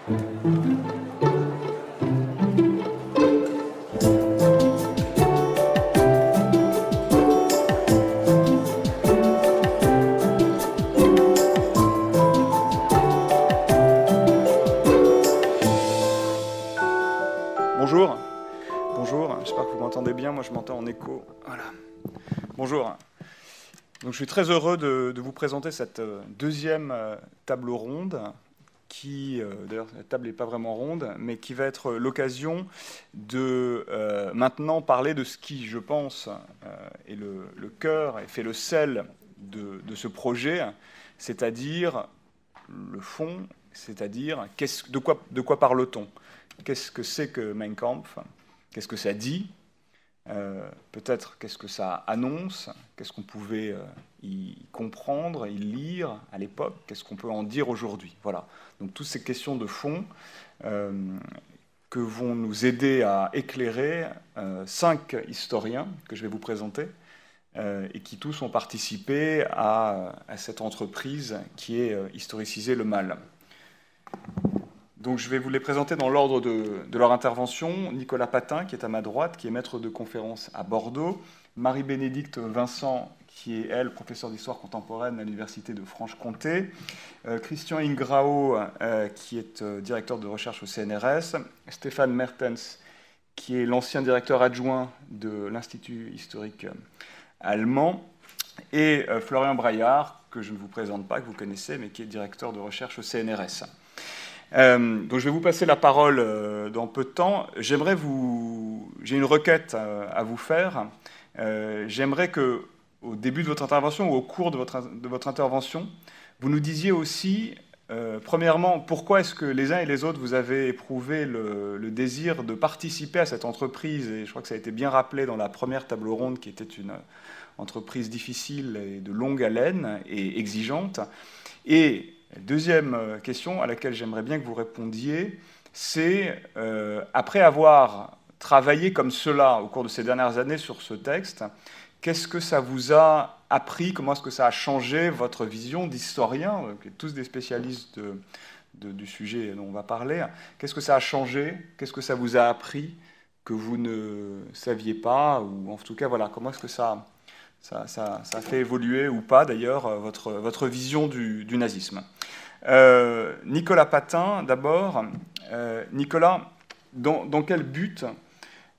Bonjour, bonjour, j'espère que vous m'entendez bien, moi je m'entends en écho, voilà. Bonjour, donc je suis très heureux de vous présenter cette deuxième table ronde, qui, d'ailleurs la table n'est pas vraiment ronde, mais qui va être l'occasion de maintenant parler de ce qui, je pense, est le cœur et fait le sel de ce projet, c'est-à-dire le fond, c'est-à-dire de quoi parle-t-on? Qu'est-ce que c'est que Mein Kampf? Qu'est-ce que ça dit? Peut-être qu'est-ce que ça annonce? Qu'est-ce qu'on pouvait y comprendre, y lire à l'époque? Qu'est-ce qu'on peut en dire aujourd'hui? Voilà. Donc toutes ces questions de fond que vont nous aider à éclairer 5 historiens que je vais vous présenter et qui tous ont participé à cette entreprise qui est historiciser le mal. Donc je vais vous les présenter dans l'ordre de leur intervention. Nicolas Patin, qui est à ma droite, qui est maître de conférence à Bordeaux. Marie-Bénédicte Vincent, qui est, elle, professeure d'histoire contemporaine à l'Université de Franche-Comté. Christian Ingrao, qui est directeur de recherche au CNRS. Stéphane Mertens, qui est l'ancien directeur adjoint de l'Institut historique allemand. Et Florian Braillard, que je ne vous présente pas, que vous connaissez, mais qui est directeur de recherche au CNRS. Donc je vais vous passer la parole dans peu de temps. J'ai une requête à vous faire. J'aimerais que, au début de votre intervention ou au cours de votre intervention, vous nous disiez aussi, premièrement, pourquoi est-ce que les uns et les autres vous avez éprouvé le désir de participer à cette entreprise, et je crois que ça a été bien rappelé dans la première table ronde, qui était une entreprise difficile et de longue haleine et exigeante. Et deuxième question à laquelle j'aimerais bien que vous répondiez, c'est, après avoir travaillé comme cela au cours de ces dernières années sur ce texte, qu'est-ce que ça vous a appris? Comment est-ce que ça a changé votre vision d'historien, qui est tous des spécialistes du sujet dont on va parler? Qu'est-ce que ça a changé? Qu'est-ce que ça vous a appris que vous ne saviez pas? Ou en tout cas, voilà, comment est-ce que ça a fait évoluer ou pas, d'ailleurs, votre vision du nazisme? Nicolas Patin, d'abord. Nicolas, dans quel but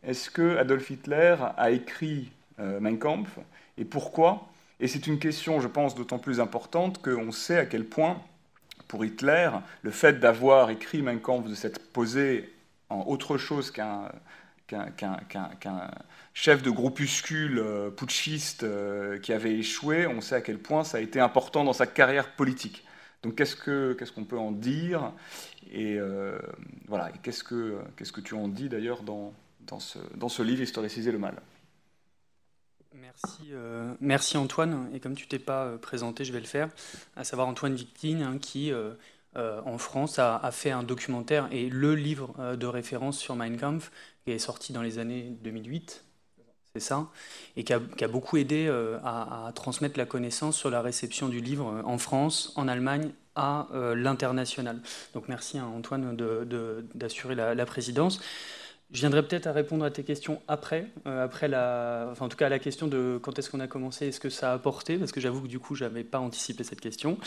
est-ce que Adolf Hitler a écrit Mein Kampf, et pourquoi? Et c'est une question, je pense, d'autant plus importante qu'on sait à quel point, pour Hitler, le fait d'avoir écrit Mein Kampf, de s'être posé en autre chose qu'un chef de groupuscule putschiste qui avait échoué, on sait à quel point ça a été important dans sa carrière politique. Donc qu'est-ce qu'on peut en dire? Et voilà, et qu'est-ce que tu en dis d'ailleurs dans ce livre, Historiciser le mal? Merci Antoine, et comme tu t'es pas présenté, je vais le faire, à savoir Antoine Victine, hein, qui en France a fait un documentaire et le livre de référence sur Mein Kampf, qui est sorti dans les années 2008, c'est ça, et qui a beaucoup aidé à transmettre la connaissance sur la réception du livre en France, en Allemagne, à l'international. Donc merci hein, Antoine d'assurer la présidence. Je viendrai peut-être à répondre à tes questions après enfin en tout cas à la question de quand est-ce qu'on a commencé, est-ce que ça a apporté, parce que j'avoue que du coup j'avais pas anticipé cette question.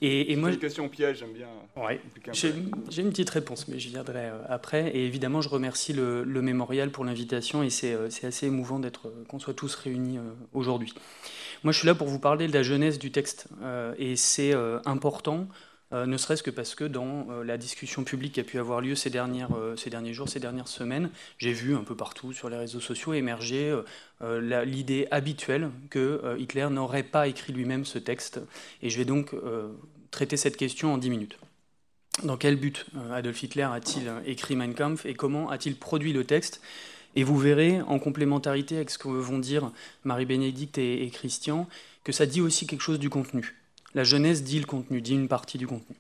Et moi, une question piège, j'aime bien. Ouais, j'ai une petite réponse, mais j'y viendrai après. Et évidemment, je remercie le mémorial pour l'invitation, et c'est assez émouvant qu'on soit tous réunis aujourd'hui. Moi, je suis là pour vous parler de la genèse du texte, et c'est important. Ne serait-ce que parce que dans la discussion publique qui a pu avoir lieu ces derniers jours, ces dernières semaines, j'ai vu un peu partout sur les réseaux sociaux émerger l'idée habituelle que Hitler n'aurait pas écrit lui-même ce texte. Et je vais donc traiter cette question en 10 minutes. Dans quel but Adolf Hitler a-t-il écrit Mein Kampf et comment a-t-il produit le texte? Et vous verrez, en complémentarité avec ce que vont dire Marie-Bénédicte et Christian, que ça dit aussi quelque chose du contenu. La genèse dit le contenu, dit une partie du contenu.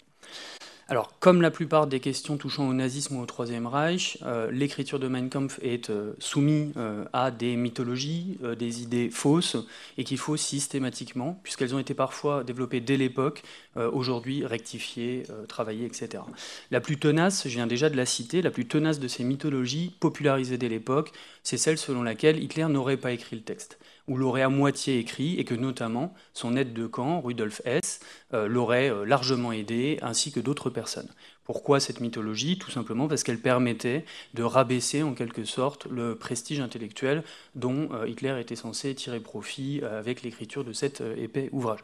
Alors, comme la plupart des questions touchant au nazisme ou au Troisième Reich, l'écriture de Mein Kampf est soumise à des mythologies, des idées fausses, et qu'il faut systématiquement, puisqu'elles ont été parfois développées dès l'époque, aujourd'hui rectifiées, travaillées, etc. La plus tenace, je viens déjà de la citer, la plus tenace de ces mythologies, popularisées dès l'époque, c'est celle selon laquelle Hitler n'aurait pas écrit le texte, ou l'aurait à moitié écrit, et que notamment son aide de camp, Rudolf Hess, l'aurait largement aidé, ainsi que d'autres personnes. Pourquoi cette mythologie? Tout simplement parce qu'elle permettait de rabaisser en quelque sorte le prestige intellectuel dont Hitler était censé tirer profit avec l'écriture de cet épais ouvrage.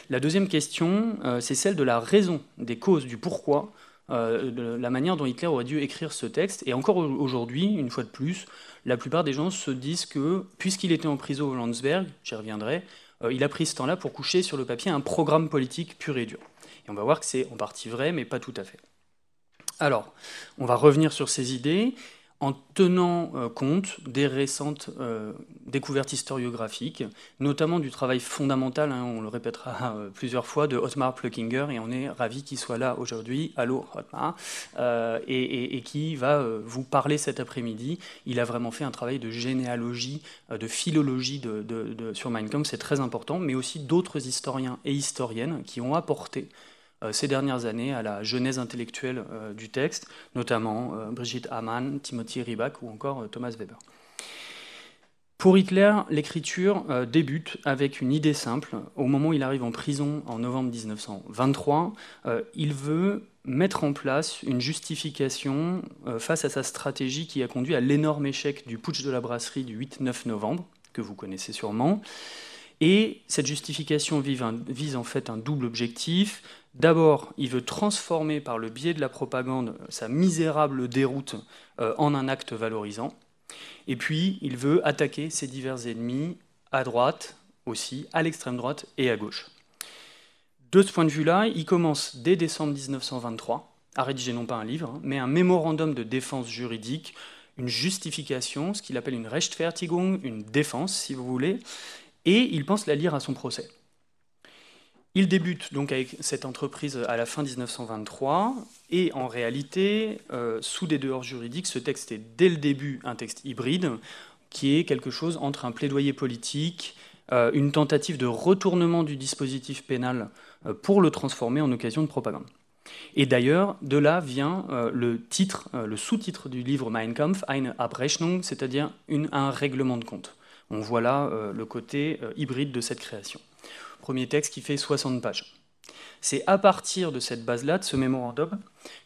La deuxième question, c'est celle de la raison, des causes, du pourquoi, de la manière dont Hitler aurait dû écrire ce texte. Et encore aujourd'hui, une fois de plus, la plupart des gens se disent que, puisqu'il était en prison au Landsberg, j'y reviendrai, il a pris ce temps-là pour coucher sur le papier un programme politique pur et dur. Et on va voir que c'est en partie vrai, mais pas tout à fait. Alors, on va revenir sur ces idées en tenant compte des récentes découvertes historiographiques, notamment du travail fondamental, on le répétera plusieurs fois, de Otmar Plöckinger, et on est ravis qu'il soit là aujourd'hui. Allô, Otmar, et qui va vous parler cet après-midi. Il a vraiment fait un travail de généalogie, de philologie sur Mein Kampf, c'est très important, mais aussi d'autres historiens et historiennes qui ont apporté ces dernières années à la genèse intellectuelle du texte, notamment Brigitte Hamann, Timothy Ribak ou encore Thomas Weber. Pour Hitler, l'écriture débute avec une idée simple. Au moment où il arrive en prison en novembre 1923, il veut mettre en place une justification face à sa stratégie qui a conduit à l'énorme échec du putsch de la brasserie du 8-9 novembre, que vous connaissez sûrement. Et cette justification vise en fait un double objectif. D'abord, il veut transformer par le biais de la propagande sa misérable déroute en un acte valorisant. Et puis, il veut attaquer ses divers ennemis à droite aussi, à l'extrême droite et à gauche. De ce point de vue-là, il commence dès décembre 1923 à rédiger non pas un livre, mais un mémorandum de défense juridique, une justification, ce qu'il appelle une Rechtfertigung, une défense, si vous voulez, et il pense la lire à son procès. Il débute donc avec cette entreprise à la fin 1923, et en réalité, sous des dehors juridiques, ce texte est dès le début un texte hybride, qui est quelque chose entre un plaidoyer politique, une tentative de retournement du dispositif pénal pour le transformer en occasion de propagande. Et d'ailleurs, de là vient le sous-titre du livre Mein Kampf, eine Abrechnung, c'est-à-dire un règlement de compte. On voit là le côté hybride de cette création. Premier texte qui fait 60 pages. C'est à partir de cette base-là, de ce mémorandum,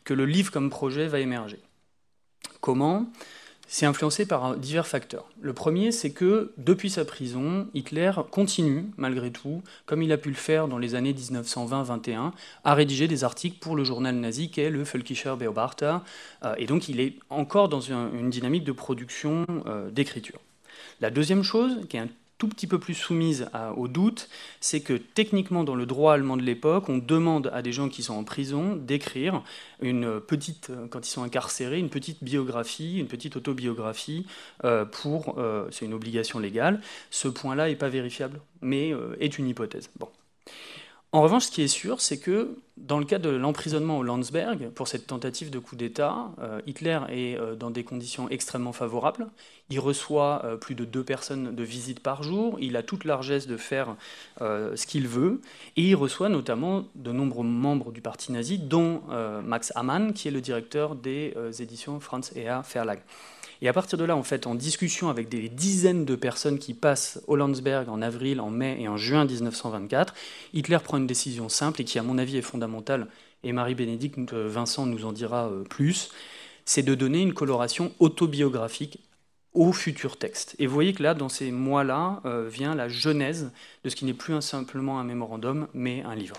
que le livre comme projet va émerger. Comment ? C'est influencé par divers facteurs. Le premier, c'est que depuis sa prison, Hitler continue, malgré tout, comme il a pu le faire dans les années 1920-21, à rédiger des articles pour le journal nazi qu'est le Völkischer Beobachter, et donc il est encore dans une dynamique de production d'écriture. La deuxième chose, qui est un tout petit peu plus soumise au doute, c'est que techniquement, dans le droit allemand de l'époque, on demande à des gens qui sont en prison d'écrire une petite, quand ils sont incarcérés, une petite biographie, une petite autobiographie, c'est une obligation légale. Ce point-là n'est pas vérifiable, mais est une hypothèse. Bon. En revanche, ce qui est sûr, c'est que dans le cas de l'emprisonnement au Landsberg, pour cette tentative de coup d'État, Hitler est dans des conditions extrêmement favorables. Il reçoit plus de 2 personnes de visite par jour, il a toute largesse de faire ce qu'il veut, et il reçoit notamment de nombreux membres du parti nazi, dont Max Amann, qui est le directeur des éditions Franz Eher Verlag. Et à partir de là, en fait, en discussion avec des dizaines de personnes qui passent au Landsberg en avril, en mai et en juin 1924, Hitler prend une décision simple et qui, à mon avis, est fondamentale, et Marie-Bénédicte Vincent nous en dira plus, c'est de donner une coloration autobiographique au futur texte. Et vous voyez que là, dans ces mois-là, vient la genèse de ce qui n'est plus simplement un mémorandum, mais un livre.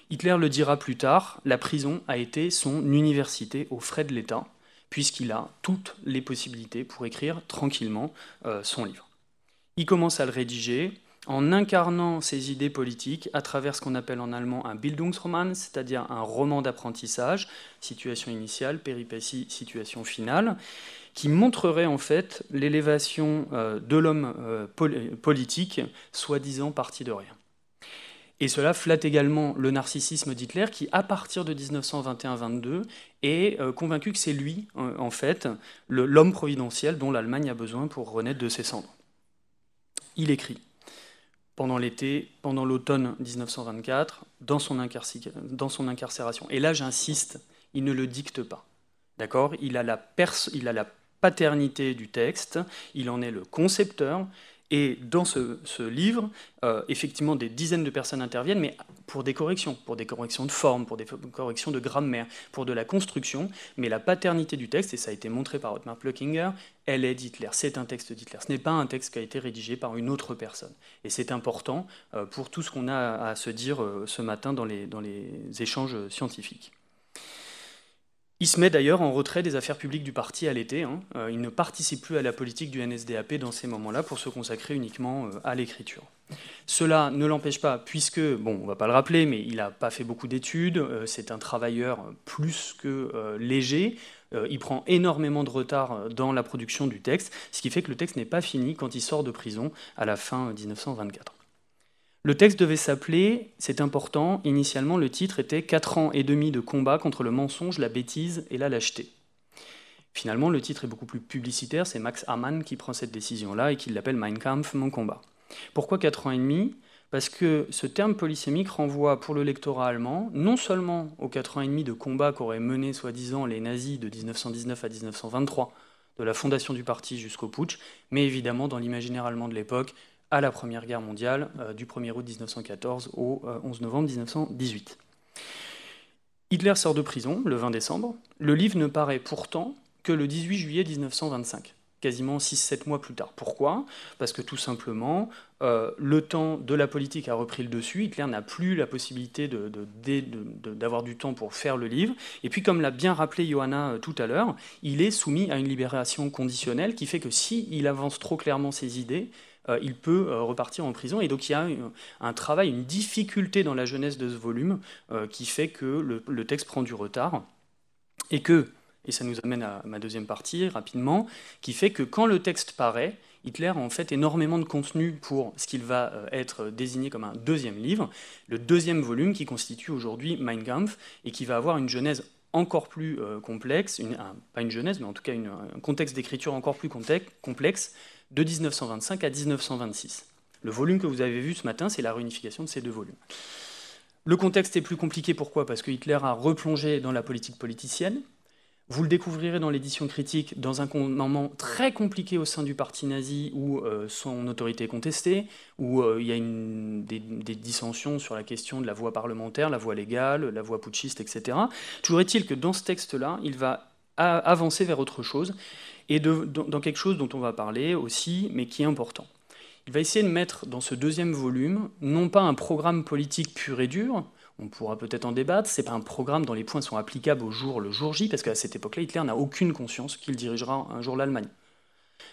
Hitler le dira plus tard, la prison a été son université aux frais de l'État, puisqu'il a toutes les possibilités pour écrire tranquillement son livre. Il commence à le rédiger en incarnant ses idées politiques à travers ce qu'on appelle en allemand un Bildungsroman, c'est-à-dire un roman d'apprentissage, situation initiale, péripétie, situation finale, qui montrerait en fait l'élévation de l'homme politique, soi-disant parti de rien. Et cela flatte également le narcissisme d'Hitler qui, à partir de 1921-22, est convaincu que c'est lui, en fait, l'homme providentiel dont l'Allemagne a besoin pour renaître de ses cendres. Il écrit pendant l'été, pendant l'automne 1924, dans son incarcération. Et là, j'insiste, il ne le dicte pas. D'accord ? Il a la paternité du texte, il en est le concepteur, et dans ce livre, effectivement, des dizaines de personnes interviennent, mais pour des corrections de forme, pour des corrections de grammaire, pour de la construction, mais la paternité du texte, et ça a été montré par Ottmar Plöckinger, elle est d'Hitler, c'est un texte d'Hitler, ce n'est pas un texte qui a été rédigé par une autre personne. Et c'est important pour tout ce qu'on a à se dire ce matin dans les échanges scientifiques. Il se met d'ailleurs en retrait des affaires publiques du parti à l'été. Il ne participe plus à la politique du NSDAP dans ces moments-là pour se consacrer uniquement à l'écriture. Cela ne l'empêche pas, puisque, bon, on ne va pas le rappeler, mais il n'a pas fait beaucoup d'études, c'est un travailleur plus que léger, il prend énormément de retard dans la production du texte, ce qui fait que le texte n'est pas fini quand il sort de prison à la fin 1924. Le texte devait s'appeler, c'est important, initialement le titre était « 4 ans et demi de combat contre le mensonge, la bêtise et la lâcheté ». Finalement, le titre est beaucoup plus publicitaire, c'est Max Amann qui prend cette décision-là et qui l'appelle « Mein Kampf, mon combat ». Pourquoi 4 ans et demi ? Parce que ce terme polysémique renvoie pour le lectorat allemand non seulement aux 4 ans et demi de combat qu'auraient mené soi-disant les nazis de 1919 à 1923, de la fondation du parti jusqu'au putsch, mais évidemment dans l'imaginaire allemand de l'époque, à la Première Guerre mondiale, du 1er août 1914 au 11 novembre 1918. Hitler sort de prison le 20 décembre. Le livre ne paraît pourtant que le 18 juillet 1925, quasiment 6-7 mois plus tard. Pourquoi ? Parce que tout simplement, le temps de la politique a repris le dessus. Hitler n'a plus la possibilité d'avoir du temps pour faire le livre. Et puis, comme l'a bien rappelé Johanna tout à l'heure, il est soumis à une libération conditionnelle qui fait que s'il avance trop clairement ses idées, il peut repartir en prison. Et donc il y a un travail, une difficulté dans la jeunesse de ce volume qui fait que le texte prend du retard. Et ça nous amène à ma deuxième partie, rapidement, qui fait que quand le texte paraît, Hitler a en fait énormément de contenu pour ce qu'il va être désigné comme un deuxième livre, le deuxième volume qui constitue aujourd'hui Mein Kampf, et qui va avoir une genèse encore plus complexe, pas une genèse, mais en tout cas un contexte d'écriture encore plus complexe, de 1925 à 1926. Le volume que vous avez vu ce matin, c'est la réunification de ces deux volumes. Le contexte est plus compliqué, pourquoi ? Parce que Hitler a replongé dans la politique politicienne. Vous le découvrirez dans l'édition critique, dans un moment très compliqué au sein du parti nazi, où son autorité est contestée, où il y a des dissensions sur la question de la voie parlementaire, la voie légale, la voie putschiste, etc. Toujours est-il que dans ce texte-là, il va avancer vers autre chose, et dans quelque chose dont on va parler aussi, mais qui est important. Il va essayer de mettre dans ce deuxième volume, non pas un programme politique pur et dur, on pourra peut-être en débattre, c'est pas un programme dont les points sont applicables le jour J, parce qu'à cette époque-là, Hitler n'a aucune conscience qu'il dirigera un jour l'Allemagne.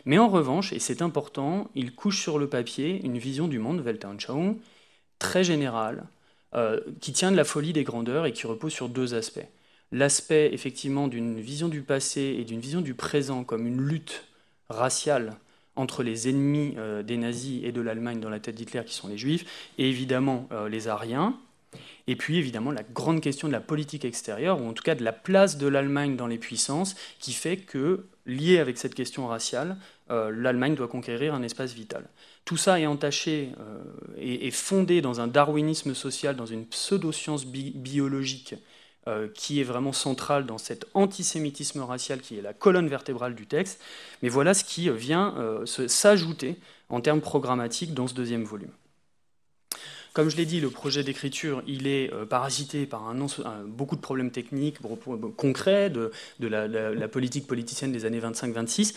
Mais en revanche, et c'est important, il couche sur le papier une vision du monde, Weltanschauung, très générale, qui tient de la folie des grandeurs et qui repose sur deux aspects. L'aspect, effectivement, d'une vision du passé et d'une vision du présent comme une lutte raciale entre les ennemis des nazis et de l'Allemagne dans la tête d'Hitler, qui sont les Juifs, et évidemment les Aryens, et puis évidemment la grande question de la politique extérieure, ou en tout cas de la place de l'Allemagne dans les puissances, qui fait que, lié avec cette question raciale, l'Allemagne doit conquérir un espace vital. Tout ça est entaché et fondé dans un darwinisme social, dans une pseudo-science biologique, qui est vraiment centrale dans cet antisémitisme racial qui est la colonne vertébrale du texte. Mais voilà ce qui vient s'ajouter en termes programmatiques dans ce deuxième volume. Comme je l'ai dit, le projet d'écriture, il est parasité par beaucoup de problèmes techniques, concrets, de la politique politicienne des années 25-26.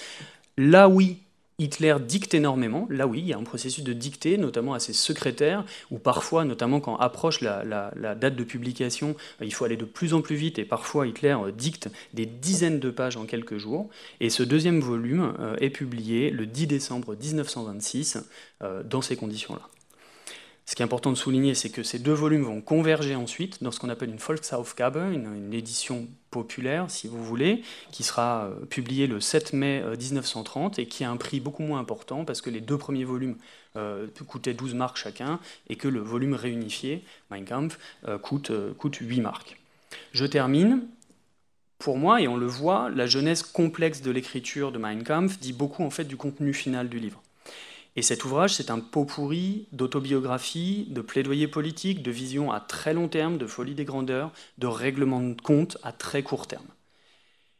Là, oui, Hitler dicte énormément. Là, oui, il y a un processus de dictée, notamment à ses secrétaires, où parfois, notamment quand approche la date de publication, il faut aller de plus en plus vite, et parfois Hitler dicte des dizaines de pages en quelques jours. Et ce deuxième volume est publié le 10 décembre 1926 dans ces conditions-là. Ce qui est important de souligner, c'est que ces deux volumes vont converger ensuite dans ce qu'on appelle une Volksaufgabe, une édition populaire, si vous voulez, qui sera publiée le 7 mai 1930 et qui a un prix beaucoup moins important parce que les deux premiers volumes coûtaient 12 marks chacun et que le volume réunifié, Mein Kampf, coûte 8 marks. Je termine. Pour moi, et on le voit, la genèse complexe de l'écriture de Mein Kampf dit beaucoup en fait du contenu final du livre. Et cet ouvrage, c'est un pot-pourri d'autobiographie, de plaidoyer politique, de vision à très long terme, de folie des grandeurs, de règlement de compte à très court terme.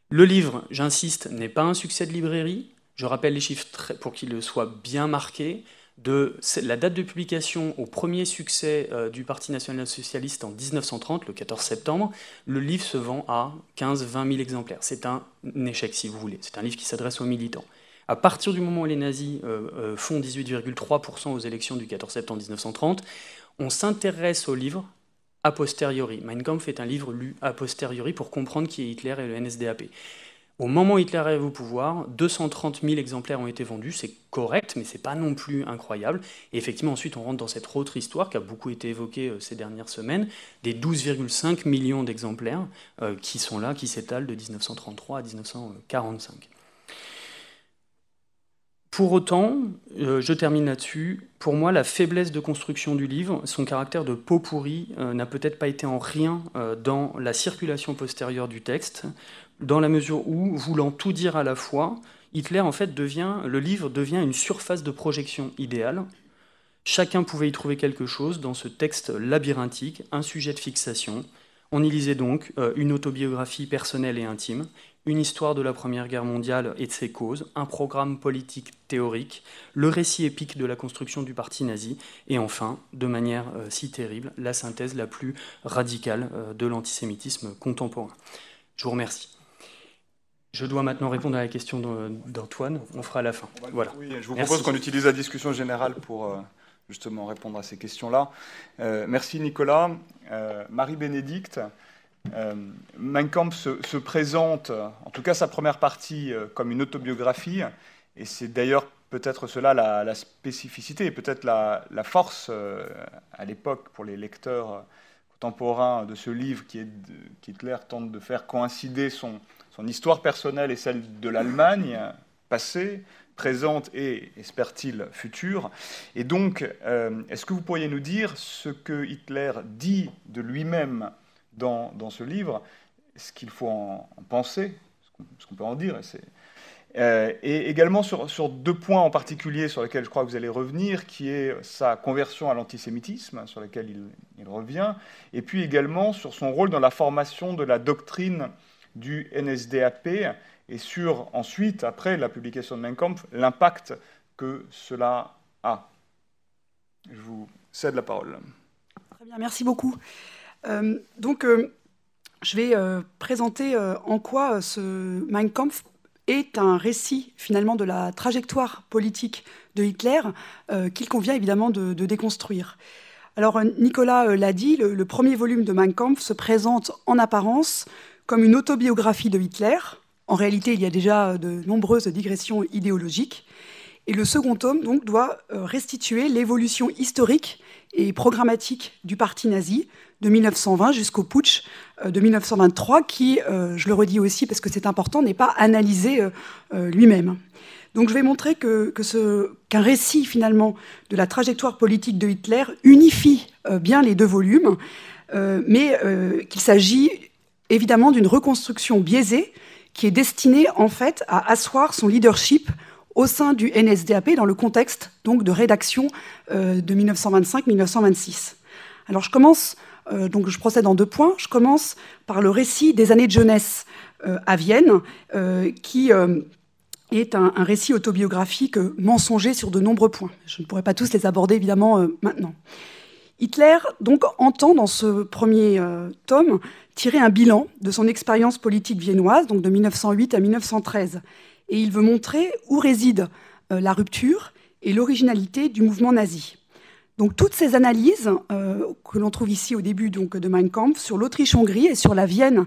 Le livre, j'insiste, n'est pas un succès de librairie. Je rappelle les chiffres pour qu'il soit bien marqué. De la date de publication au premier succès du Parti national-socialiste en 1930, le 14 septembre, le livre se vend à 15-20 000 exemplaires. C'est un échec, si vous voulez. C'est un livre qui s'adresse aux militants. À partir du moment où les nazis font 18,3% aux élections du 14 septembre 1930, on s'intéresse au livre a posteriori. Mein Kampf est un livre lu a posteriori pour comprendre qui est Hitler et le NSDAP. Au moment où Hitler arrive au pouvoir, 230 000 exemplaires ont été vendus, c'est correct, mais c'est pas non plus incroyable. Et effectivement, ensuite, on rentre dans cette autre histoire qui a beaucoup été évoquée ces dernières semaines, des 12,5 millions d'exemplaires qui sont là, qui s'étalent de 1933 à 1945. Pour autant, je termine là-dessus, pour moi, la faiblesse de construction du livre, son caractère de pot pourri, n'a peut-être pas été en rien dans la circulation postérieure du texte, dans la mesure où, voulant tout dire à la fois, Hitler, en fait, le livre devient une surface de projection idéale. Chacun pouvait y trouver quelque chose dans ce texte labyrinthique, un sujet de fixation. On y lisait donc une autobiographie personnelle et intime, une histoire de la Première Guerre mondiale et de ses causes, un programme politique théorique, le récit épique de la construction du parti nazi, et enfin, de manière si terrible, la synthèse la plus radicale de l'antisémitisme contemporain. Je vous remercie. Je dois maintenant répondre à la question d'Antoine, on fera à la fin. Voilà. Oui, je vous propose qu'on utilise la discussion générale pour justement répondre à ces questions-là. Merci Nicolas. Marie-Bénédicte, Mein Kampf se présente, en tout cas sa première partie, comme une autobiographie, et c'est d'ailleurs peut-être cela la spécificité et peut-être la force à l'époque pour les lecteurs contemporains de ce livre qu'Hitler tente de faire coïncider son histoire personnelle et celle de l'Allemagne passée, présente et, espère-t-il, future. Et donc, est-ce que vous pourriez nous dire ce que Hitler dit de lui-même dans ce livre, ce qu'il faut en penser, ce qu'on peut en dire, et également sur deux points en particulier sur lesquels je crois que vous allez revenir, qui est sa conversion à l'antisémitisme, sur lequel il revient, et puis également sur son rôle dans la formation de la doctrine du NSDAP, et sur, ensuite, après la publication de Mein Kampf, l'impact que cela a. Je vous cède la parole. Très bien, merci beaucoup. Je vais présenter en quoi ce Mein Kampf est un récit, finalement, de la trajectoire politique de Hitler qu'il convient évidemment de déconstruire. Alors, Nicolas l'a dit, le premier volume de Mein Kampf se présente en apparence comme une autobiographie de Hitler. En réalité, il y a déjà de nombreuses digressions idéologiques. Et le second tome, donc, doit restituer l'évolution historique et programmatique du parti nazi de 1920 jusqu'au putsch de 1923, qui, je le redis aussi parce que c'est important, n'est pas analysé lui-même. Donc je vais montrer qu'un récit, finalement, de la trajectoire politique de Hitler unifie bien les deux volumes, mais qu'il s'agit évidemment d'une reconstruction biaisée qui est destinée, en fait, à asseoir son leadership au sein du NSDAP dans le contexte donc, de rédaction de 1925-1926. Alors je procède en deux points. Je commence par le récit des années de jeunesse à Vienne, qui est un récit autobiographique mensonger sur de nombreux points. Je ne pourrais pas tous les aborder évidemment maintenant. Hitler donc entend dans ce premier tome tirer un bilan de son expérience politique viennoise, donc de 1908 à 1913. Et il veut montrer où réside la rupture et l'originalité du mouvement nazi. Donc toutes ces analyses que l'on trouve ici au début donc, de Mein Kampf sur l'Autriche-Hongrie et sur la Vienne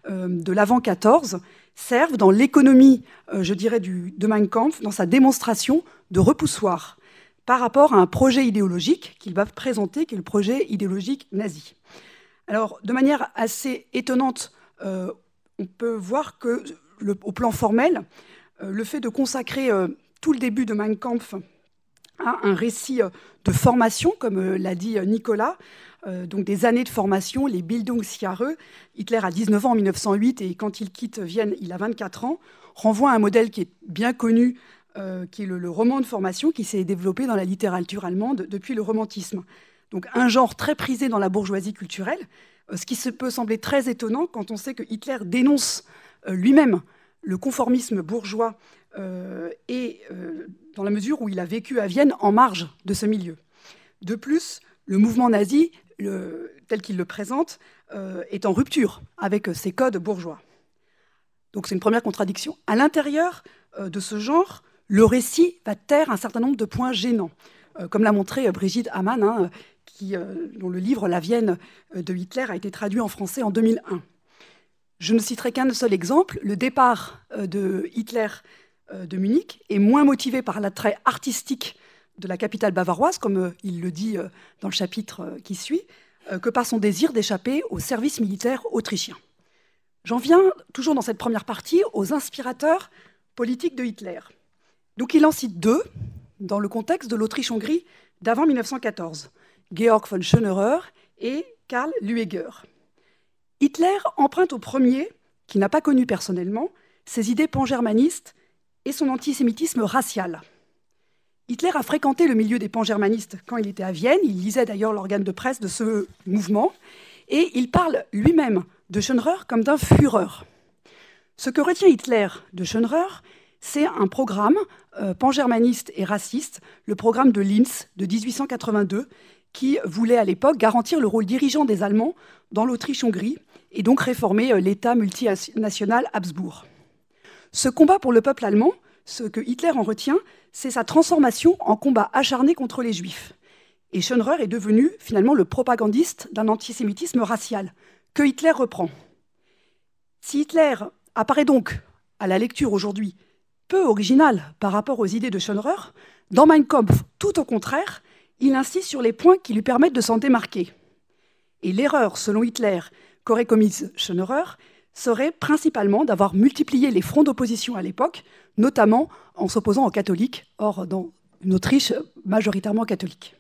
de l'avant 14 servent dans l'économie, je dirais, de Mein Kampf, dans sa démonstration de repoussoir. par rapport à un projet idéologique qu'il va présenter, qui est le projet idéologique nazi. Alors, de manière assez étonnante, on peut voir que, au plan formel, le fait de consacrer tout le début de Mein Kampf à un récit de formation, comme l'a dit Nicolas, donc des années de formation, les Bildungsjahre. Hitler a 19 ans en 1908 et quand il quitte Vienne, il a 24 ans, renvoie à un modèle qui est bien connu, qui est le roman de formation, qui s'est développé dans la littérature allemande depuis le romantisme. Donc un genre très prisé dans la bourgeoisie culturelle, ce qui peut sembler très étonnant quand on sait que Hitler dénonce lui-même le conformisme bourgeois et dans la mesure où il a vécu à Vienne en marge de ce milieu. De plus, le mouvement nazi, tel qu'il le présente, est en rupture avec ses codes bourgeois. Donc c'est une première contradiction. À l'intérieur de ce genre, le récit va taire un certain nombre de points gênants, comme l'a montré Brigitte Hamann, dont le livre « La Vienne de Hitler » a été traduit en français en 2001. Je ne citerai qu'un seul exemple. Le départ de Hitler de Munich est moins motivé par l'attrait artistique de la capitale bavaroise, comme il le dit dans le chapitre qui suit, que par son désir d'échapper au service militaire autrichien. J'en viens, toujours dans cette première partie, aux inspirateurs politiques de Hitler. Donc il en cite deux, dans le contexte de l'Autriche-Hongrie d'avant 1914, Georg von Schönerer et Karl Lueger. Hitler emprunte au premier, qui n'a pas connu personnellement, ses idées pangermanistes et son antisémitisme racial. Hitler a fréquenté le milieu des pangermanistes quand il était à Vienne, il lisait d'ailleurs l'organe de presse de ce mouvement, et il parle lui-même de Schönerer comme d'un Führer. Ce que retient Hitler de Schönerer, c'est un programme pangermaniste et raciste, le programme de Linz de 1882, qui voulait à l'époque garantir le rôle dirigeant des Allemands dans l'Autriche-Hongrie et donc réformer l'État multinational Habsbourg. Ce combat pour le peuple allemand, ce que Hitler en retient, c'est sa transformation en combat acharné contre les Juifs. Et Schönerer est devenu finalement le propagandiste d'un antisémitisme racial, que Hitler reprend. Si Hitler apparaît donc, à la lecture aujourd'hui, peu original par rapport aux idées de Schönerer, dans Mein Kampf, tout au contraire, il insiste sur les points qui lui permettent de s'en démarquer. Et l'erreur, selon Hitler, qu'aurait commise Schönerer, serait principalement d'avoir multiplié les fronts d'opposition à l'époque, notamment en s'opposant aux catholiques, or dans une Autriche majoritairement catholique.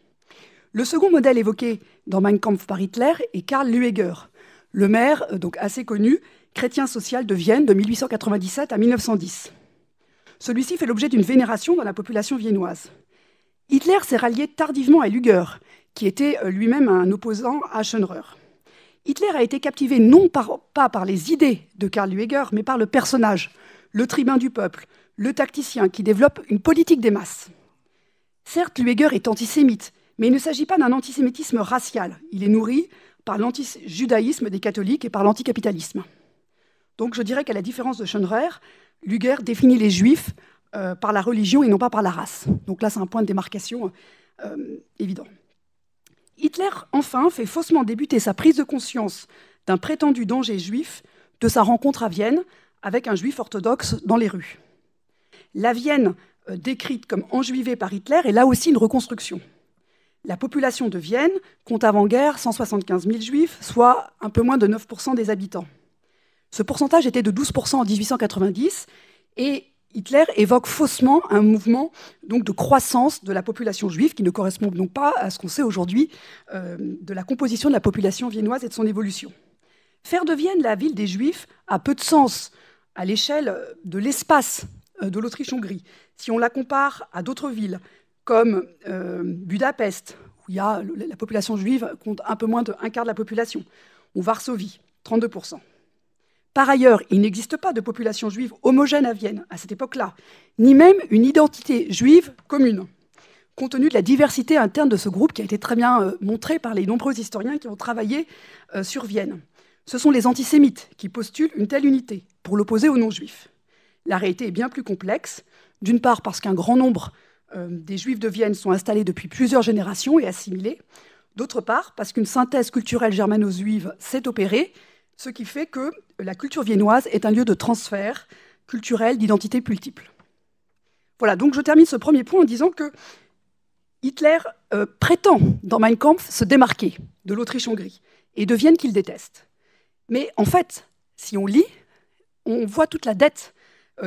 Le second modèle évoqué dans Mein Kampf par Hitler est Karl Lueger, le maire, donc assez connu, chrétien social de Vienne de 1897 à 1910. Celui-ci fait l'objet d'une vénération dans la population viennoise. Hitler s'est rallié tardivement à Lueger, qui était lui-même un opposant à Schönerer. Hitler a été captivé pas par les idées de Karl Lueger, mais par le personnage, le tribun du peuple, le tacticien qui développe une politique des masses. Certes, Lueger est antisémite, mais il ne s'agit pas d'un antisémitisme racial. Il est nourri par l'antijudaïsme des catholiques et par l'anticapitalisme. Donc je dirais qu'à la différence de Schönerer, Lueger définit les juifs par la religion et non pas par la race. Donc là, c'est un point de démarcation évident. Hitler, enfin, fait faussement débuter sa prise de conscience d'un prétendu danger juif de sa rencontre à Vienne avec un juif orthodoxe dans les rues. La Vienne, décrite comme enjuivée par Hitler, est là aussi une reconstruction. La population de Vienne compte avant-guerre 175 000 juifs, soit un peu moins de 9% des habitants. Ce pourcentage était de 12% en 1890 et Hitler évoque faussement un mouvement donc, de croissance de la population juive qui ne correspond donc pas à ce qu'on sait aujourd'hui de la composition de la population viennoise et de son évolution. Faire de Vienne la ville des Juifs a peu de sens à l'échelle de l'espace de l'Autriche-Hongrie. Si on la compare à d'autres villes comme Budapest, où la population juive compte un peu moins d'un quart de la population, ou Varsovie, 32%. Par ailleurs, il n'existe pas de population juive homogène à Vienne à cette époque-là, ni même une identité juive commune, compte tenu de la diversité interne de ce groupe qui a été très bien montrée par les nombreux historiens qui ont travaillé sur Vienne. Ce sont les antisémites qui postulent une telle unité pour l'opposer aux non-juifs. La réalité est bien plus complexe, d'une part parce qu'un grand nombre des juifs de Vienne sont installés depuis plusieurs générations et assimilés, d'autre part parce qu'une synthèse culturelle germano-juive s'est opérée, ce qui fait que la culture viennoise est un lieu de transfert culturel d'identités multiples. Voilà, donc je termine ce premier point en disant que Hitler prétend dans Mein Kampf se démarquer de l'Autriche-Hongrie et de Vienne qu'il déteste. Mais en fait, si on lit, on voit toute la dette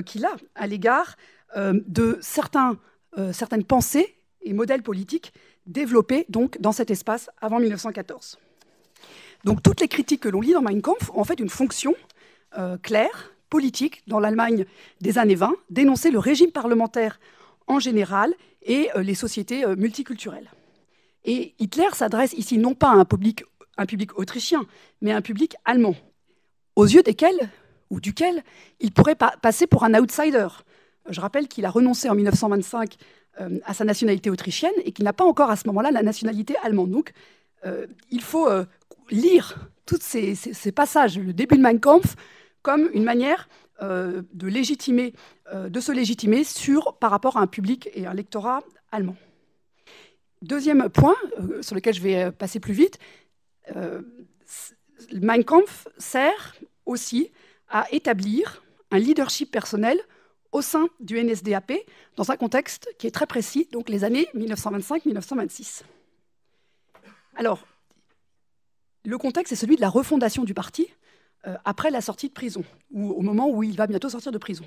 qu'il a à l'égard de certaines pensées et modèles politiques développés donc, dans cet espace avant 1914. Donc toutes les critiques que l'on lit dans Mein Kampf ont en fait une fonction claire, politique, dans l'Allemagne des années 20, dénoncer le régime parlementaire en général et les sociétés multiculturelles. Et Hitler s'adresse ici non pas à un public autrichien, mais à un public allemand, aux yeux duquel il pourrait passer pour un outsider. Je rappelle qu'il a renoncé en 1925 à sa nationalité autrichienne et qu'il n'a pas encore à ce moment-là la nationalité allemande. Donc il faut lire tous ces passages, le début de Mein Kampf, comme une manière de se légitimer par rapport à un public et un lectorat allemand. Deuxième point, sur lequel je vais passer plus vite, Mein Kampf sert aussi à établir un leadership personnel au sein du NSDAP dans un contexte qui est très précis, donc les années 1925-1926. Alors, le contexte est celui de la refondation du parti après la sortie de prison, ou au moment où il va bientôt sortir de prison.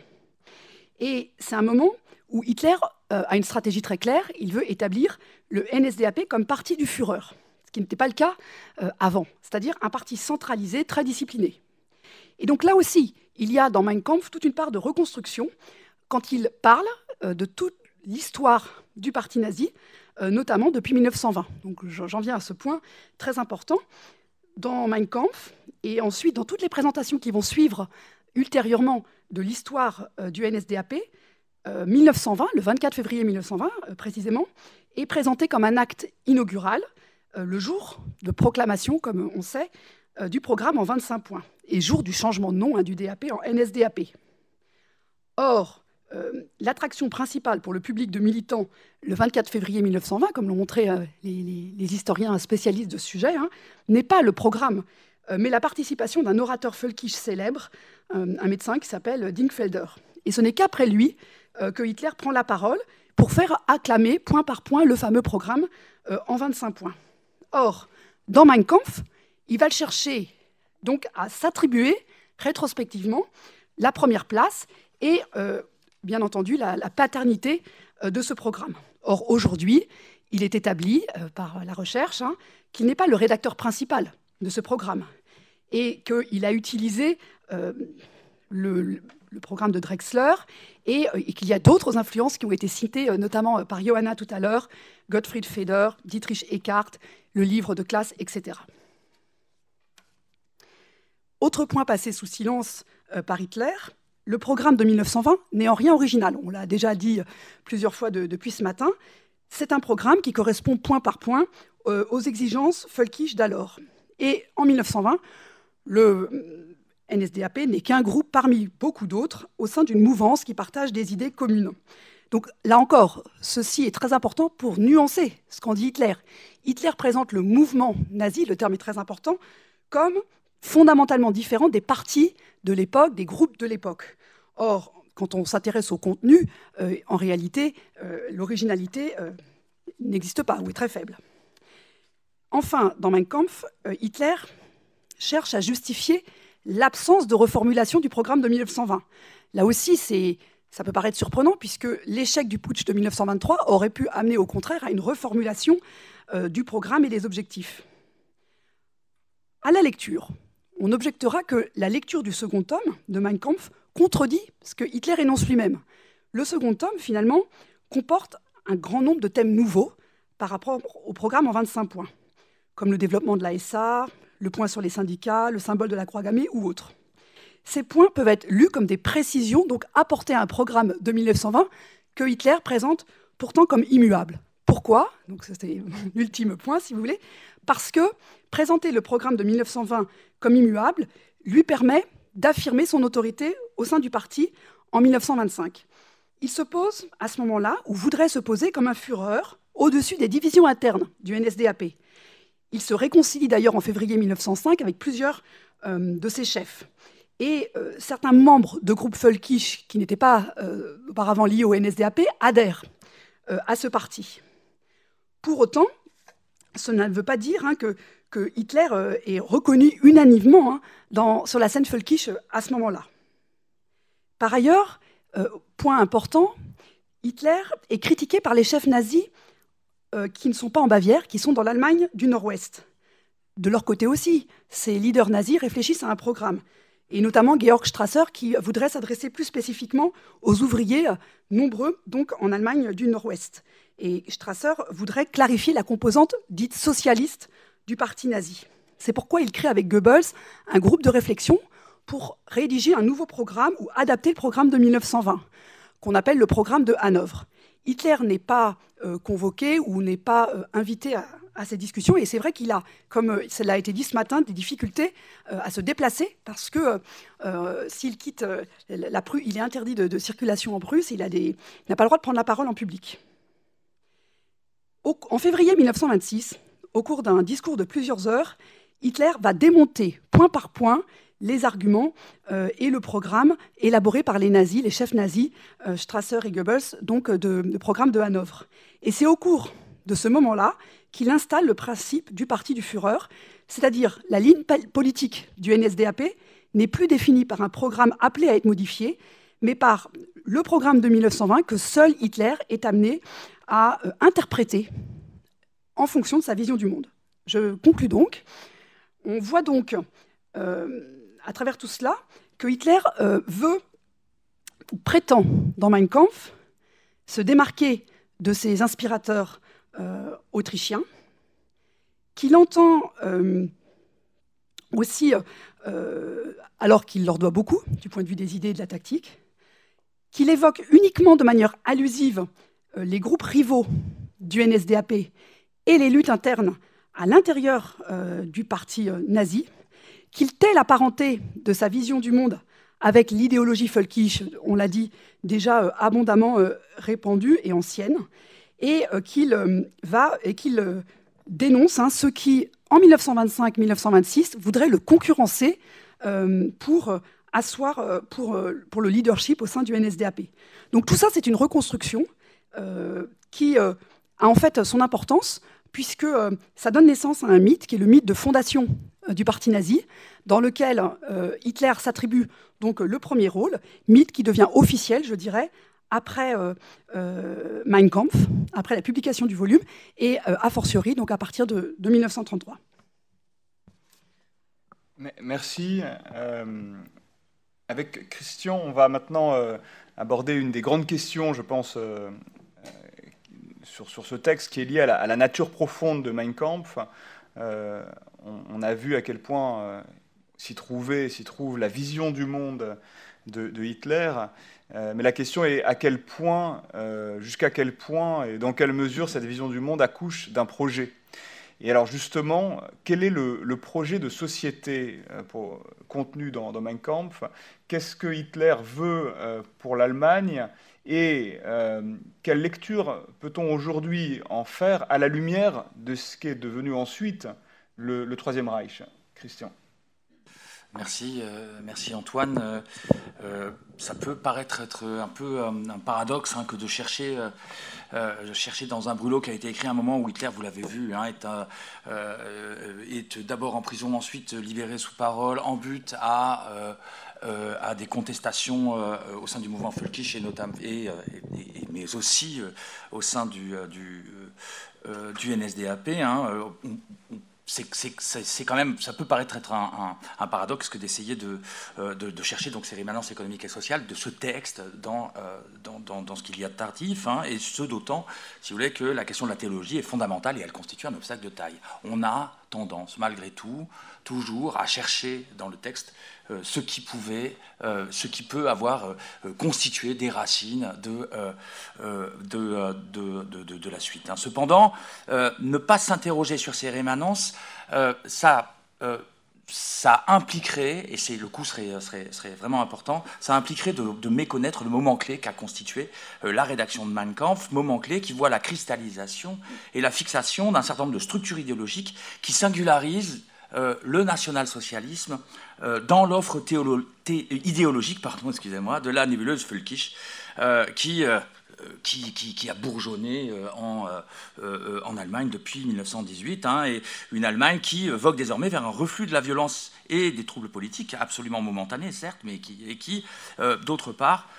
Et c'est un moment où Hitler a une stratégie très claire, il veut établir le NSDAP comme parti du Führer, ce qui n'était pas le cas avant, c'est-à-dire un parti centralisé, très discipliné. Et donc là aussi, il y a dans Mein Kampf toute une part de reconstruction quand il parle de toute l'histoire du parti nazi, notamment depuis 1920. Donc j'en viens à ce point très important. Dans Mein Kampf, et ensuite dans toutes les présentations qui vont suivre ultérieurement de l'histoire du NSDAP, 1920, le 24 février 1920 précisément, est présenté comme un acte inaugural, le jour de proclamation, comme on sait, du programme en 25 points, et jour du changement de nom du DAP en NSDAP. Or, l'attraction principale pour le public de militants le 24 février 1920, comme l'ont montré les historiens spécialistes de ce sujet, n'est pas le programme, mais la participation d'un orateur völkisch célèbre, un médecin qui s'appelle Dinkfelder. Et ce n'est qu'après lui que Hitler prend la parole pour faire acclamer point par point le fameux programme en 25 points. Or, dans Mein Kampf, il va le chercher donc à s'attribuer rétrospectivement la première place et bien entendu la paternité de ce programme. Or, aujourd'hui, il est établi par la recherche qu'il n'est pas le rédacteur principal de ce programme et qu'il a utilisé le programme de Drexler et qu'il y a d'autres influences qui ont été citées, notamment par Johanna tout à l'heure, Gottfried Feder, Dietrich Eckart, le livre de classe, etc. Autre point passé sous silence par Hitler, le programme de 1920 n'est en rien original. On l'a déjà dit plusieurs fois depuis ce matin. C'est un programme qui correspond point par point aux exigences völkisch d'alors. Et en 1920, le NSDAP n'est qu'un groupe parmi beaucoup d'autres au sein d'une mouvance qui partage des idées communes. Donc là encore, ceci est très important pour nuancer ce qu'en dit Hitler. Hitler présente le mouvement nazi, le terme est très important, comme fondamentalement différent des partis de l'époque, des groupes de l'époque. Or, quand on s'intéresse au contenu, en réalité, l'originalité n'existe pas ou est très faible. Enfin, dans Mein Kampf, Hitler cherche à justifier l'absence de reformulation du programme de 1920. Là aussi, ça peut paraître surprenant, puisque l'échec du putsch de 1923 aurait pu amener au contraire à une reformulation du programme et des objectifs. À la lecture, on objectera que la lecture du second tome de Mein Kampf contredit ce que Hitler énonce lui-même. Le second tome, finalement, comporte un grand nombre de thèmes nouveaux par rapport au programme en 25 points, comme le développement de la SA, le point sur les syndicats, le symbole de la croix gammée ou autres. Ces points peuvent être lus comme des précisions, donc apportées à un programme de 1920 que Hitler présente pourtant comme immuable. Pourquoi ? Donc c'était mon ultime point, si vous voulez. Parce que présenter le programme de 1920 comme immuable lui permet d'affirmer son autorité au sein du parti en 1925. Il se pose à ce moment-là, ou voudrait se poser comme un Führer au-dessus des divisions internes du NSDAP. Il se réconcilie d'ailleurs en février 1905 avec plusieurs de ses chefs. Et certains membres de groupes völkisch qui n'étaient pas auparavant liés au NSDAP adhèrent à ce parti. Pour autant, cela ne veut pas dire que Hitler est reconnu unanimement sur la scène völkisch à ce moment-là. Par ailleurs, point important, Hitler est critiqué par les chefs nazis qui ne sont pas en Bavière, qui sont dans l'Allemagne du Nord-Ouest. De leur côté aussi, ces leaders nazis réfléchissent à un programme, et notamment Georg Strasser qui voudrait s'adresser plus spécifiquement aux ouvriers nombreux, donc en Allemagne du Nord-Ouest. Et Strasser voudrait clarifier la composante dite socialiste du parti nazi. C'est pourquoi il crée avec Goebbels un groupe de réflexion pour rédiger un nouveau programme ou adapter le programme de 1920, qu'on appelle le programme de Hanovre. Hitler n'est pas convoqué ou n'est pas invité à ces discussions, et c'est vrai qu'il a, comme cela a été dit ce matin, des difficultés à se déplacer, parce que s'il quitte la Prusse, il est interdit de circulation en Prusse, il n'a pas le droit de prendre la parole en public. En février 1926, au cours d'un discours de plusieurs heures, Hitler va démonter point par point les arguments et le programme élaboré par les nazis, les chefs nazis, Strasser et Goebbels, donc le programme de Hanovre. Et c'est au cours de ce moment-là qu'il installe le principe du parti du Führer, c'est-à-dire la ligne politique du NSDAP n'est plus définie par un programme appelé à être modifié, mais par le programme de 1920 que seul Hitler est amené à interpréter en fonction de sa vision du monde. Je conclus donc. On voit donc, à travers tout cela, que Hitler veut, ou prétend dans Mein Kampf, se démarquer de ses inspirateurs autrichiens, qu'il entend aussi, alors qu'il leur doit beaucoup, du point de vue des idées et de la tactique, qu'il évoque uniquement de manière allusive les groupes rivaux du NSDAP et les luttes internes à l'intérieur du parti nazi, qu'il tait la parenté de sa vision du monde avec l'idéologie völkisch, on l'a dit, déjà abondamment répandue et ancienne, et qu'il dénonce ceux qui, en 1925-1926, voudraient le concurrencer pour asseoir pour le leadership au sein du NSDAP. Donc tout ça, c'est une reconstruction qui a en fait son importance, puisque ça donne naissance à un mythe qui est le mythe de fondation du parti nazi, dans lequel Hitler s'attribue donc le premier rôle, mythe qui devient officiel, je dirais, après Mein Kampf, après la publication du volume, et a fortiori, donc à partir de 1933. Merci. Avec Christian, on va maintenant aborder une des grandes questions, je pense, sur ce texte qui est lié à la nature profonde de Mein Kampf. On a vu à quel point s'y trouve la vision du monde de Hitler, mais la question est à quel point, jusqu'à quel point et dans quelle mesure cette vision du monde accouche d'un projet. Et alors justement, quel est le projet de société contenu dans Mein Kampf? Qu'est-ce que Hitler veut pour l'Allemagne? Et quelle lecture peut-on aujourd'hui en faire à la lumière de ce qui est devenu ensuite le Troisième Reich? Christian. Merci Antoine. Ça peut paraître être un peu un paradoxe que de chercher dans un brûlot qui a été écrit à un moment où Hitler, vous l'avez vu, est d'abord en prison, ensuite libéré sous parole, en but à des contestations au sein du mouvement völkisch mais aussi au sein du NSDAP. C'est quand même, ça peut paraître être un paradoxe que d'essayer de chercher donc ces rémanences économiques et sociales de ce texte dans ce qu'il y a de tardif, et ce d'autant, si vous voulez, que la question de la théologie est fondamentale et elle constitue un obstacle de taille. On a tendance, malgré tout, toujours à chercher dans le texte ce qui peut avoir constitué des racines de la suite. Cependant, ne pas s'interroger sur ces rémanences, ça impliquerait, et le coup serait vraiment important, ça impliquerait de méconnaître le moment clé qu'a constitué la rédaction de Mein Kampf, moment clé qui voit la cristallisation et la fixation d'un certain nombre de structures idéologiques qui singularisent le national-socialisme dans l'offre idéologique de la nébuleuse völkisch, qui qui a bourgeonné en Allemagne depuis 1918, hein, et une Allemagne qui vogue désormais vers un reflux de la violence et des troubles politiques, absolument momentanés certes, mais qui d'autre part,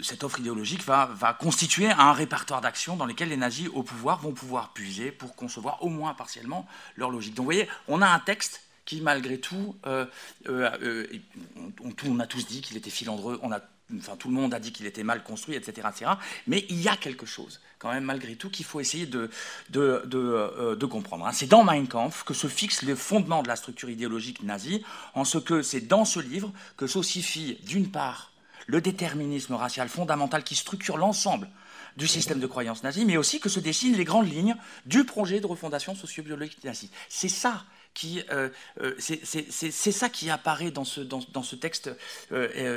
cette offre idéologique va constituer un répertoire d'actions dans lesquelles les nazis au pouvoir vont pouvoir puiser pour concevoir au moins partiellement leur logique. Donc vous voyez, on a un texte qui, malgré tout, on a tous dit qu'il était filandreux, tout le monde a dit qu'il était mal construit, etc., etc. Mais il y a quelque chose, quand même, malgré tout, qu'il faut essayer de comprendre. Hein. C'est dans Mein Kampf que se fixe le fondement de la structure idéologique nazie, en ce que c'est dans ce livre que s'ossifie, d'une part, le déterminisme racial fondamental qui structure l'ensemble du système de croyance nazi, mais aussi que se dessinent les grandes lignes du projet de refondation sociobiologique nazi. C'est ça c'est ça qui apparaît dans ce texte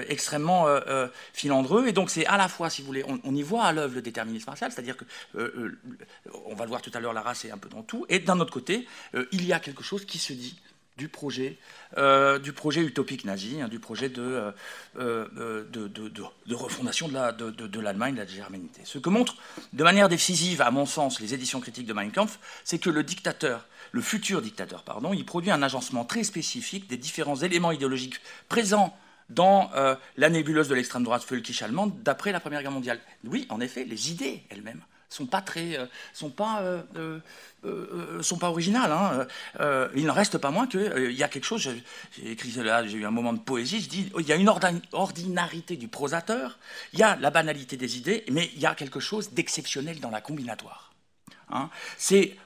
extrêmement filandreux. Et donc c'est à la fois, si vous voulez, on y voit à l'œuvre le déterminisme racial, c'est-à-dire que, on va le voir tout à l'heure, la race est un peu dans tout, et d'un autre côté, il y a quelque chose qui se dit du projet utopique nazi, hein, du projet de refondation de l'Allemagne, de la germanité. Ce que montrent de manière décisive, à mon sens, les éditions critiques de Mein Kampf, c'est que le futur dictateur, il produit un agencement très spécifique des différents éléments idéologiques présents dans la nébuleuse de l'extrême droite völkisch allemande d'après la Première Guerre mondiale. Oui, en effet, les idées elles-mêmes sont pas originales. Hein. Il n'en reste pas moins qu'il y a quelque chose. J'ai écrit là, j'ai eu un moment de poésie. Je dis, il y a une ordinarité du prosateur, il y a la banalité des idées, mais il y a quelque chose d'exceptionnel dans la combinatoire. Hein. C'est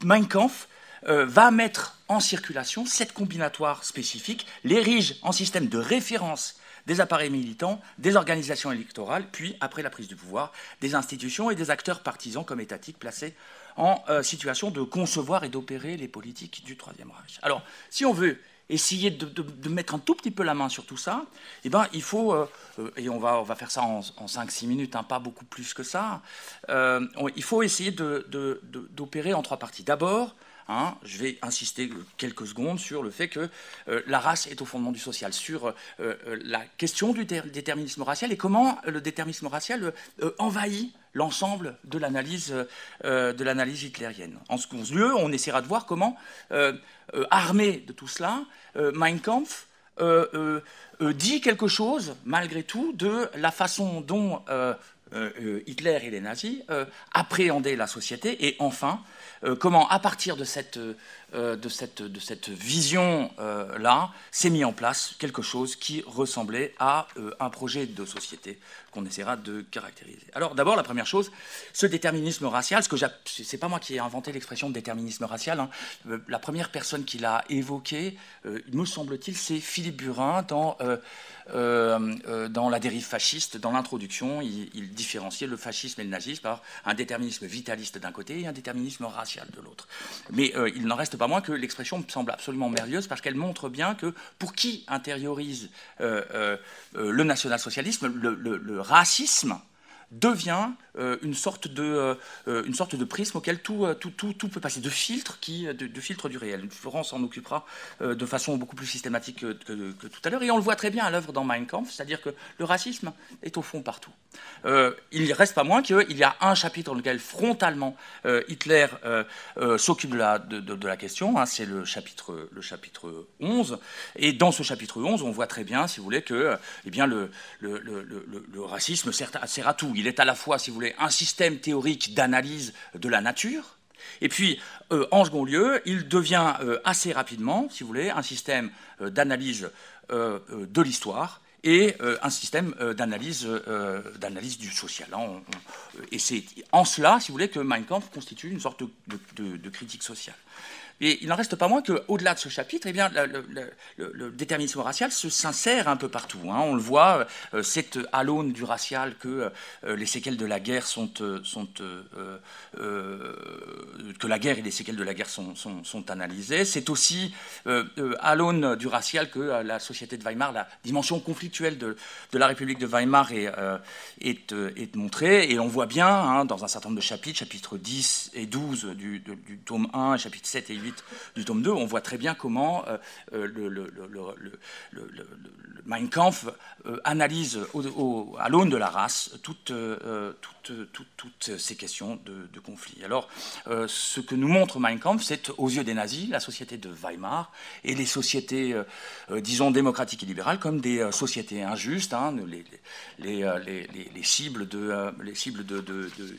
Mein Kampf va mettre en circulation cette combinatoire spécifique, l'érige en système de référence des appareils militants, des organisations électorales, puis, après la prise du pouvoir, des institutions et des acteurs partisans comme étatiques placés en situation de concevoir et d'opérer les politiques du Troisième Reich. Alors, si on veut essayer de mettre un tout petit peu la main sur tout ça, eh ben, il faut, et on va faire ça en 5-6 minutes, hein, pas beaucoup plus que ça, il faut essayer d'opérer en 3 parties. D'abord, hein, je vais insister quelques secondes sur le fait que la race est au fondement du social, sur la question du déterminisme racial et comment le déterminisme racial envahit l'ensemble de l'analyse hitlérienne. En second lieu, on essaiera de voir comment, armé de tout cela, Mein Kampf dit quelque chose, malgré tout, de la façon dont Hitler et les nazis appréhendaient la société, et enfin, comment, à partir de cette vision-là, s'est mis en place quelque chose qui ressemblait à un projet de société qu'on essaiera de caractériser. Alors, d'abord, la première chose, ce déterminisme racial, c'est pas moi qui ai inventé l'expression de déterminisme racial, hein, la première personne qui l'a évoqué, me semble-t-il, c'est Philippe Burin dans La dérive fasciste. Dans l'introduction, il différenciait le fascisme et le nazisme par un déterminisme vitaliste d'un côté et un déterminisme racial de l'autre. Mais il n'en reste pas moins que l'expression me semble absolument merveilleuse parce qu'elle montre bien que pour qui intériorise le national-socialisme, le racisme devient une sorte de prisme auquel tout peut passer, de filtre du réel. Florence s'en occupera de façon beaucoup plus systématique que tout à l'heure, et on le voit très bien à l'œuvre dans Mein Kampf, c'est-à-dire que le racisme est au fond partout. Il ne reste pas moins qu'il y a un chapitre dans lequel frontalement Hitler s'occupe de la question, hein, c'est le chapitre 11, et dans ce chapitre 11, on voit très bien, si vous voulez, que le racisme sert à tout. Il est à la fois, si vous voulez, un système théorique d'analyse de la nature, et puis, en second lieu, il devient assez rapidement, si vous voulez, un système d'analyse de l'histoire et un système d'analyse du social. Hein. Et c'est en cela, si vous voulez, que Mein Kampf constitue une sorte de critique sociale. Et il n'en reste pas moins qu'au-delà de ce chapitre, eh bien, le déterminisme racial s'insère un peu partout. Hein. On le voit, c'est à l'aune du racial que les séquelles de la guerre que la guerre et les séquelles de la guerre sont analysées. C'est aussi à l'aune du racial que la société de Weimar, la dimension conflictuelle de la République de Weimar est montrée. Et on voit bien, hein, dans un certain nombre de chapitres 10 et 12 du tome 1, chapitres 7 et 8 8 du tome 2, on voit très bien comment le Mein Kampf analyse à l'aune de la race toutes ces questions de conflit. Alors, ce que nous montre Mein Kampf, c'est aux yeux des nazis la société de Weimar et les sociétés, disons, démocratiques et libérales comme des sociétés injustes. Hein, les cibles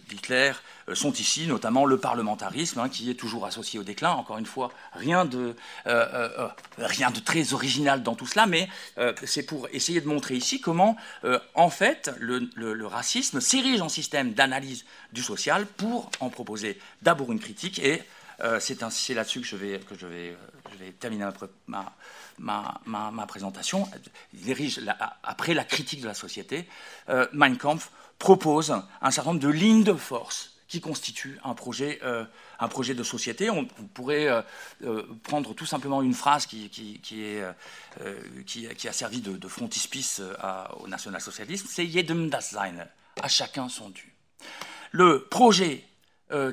d'Hitler sont ici, notamment le parlementarisme, hein, qui est toujours associé au déclin. Encore une fois, rien de très original dans tout cela, mais c'est pour essayer de montrer ici comment, en fait, le racisme s'érige en système d'analyse du social pour en proposer d'abord une critique, et c'est là-dessus que je vais terminer ma présentation. Après la critique de la société, Mein Kampf propose un certain nombre de lignes de force qui constituent un projet de société. On pourrait prendre tout simplement une phrase qui a servi de frontispice au national-socialisme, c'est « Jedem das Seine », à chacun son dû. Le projet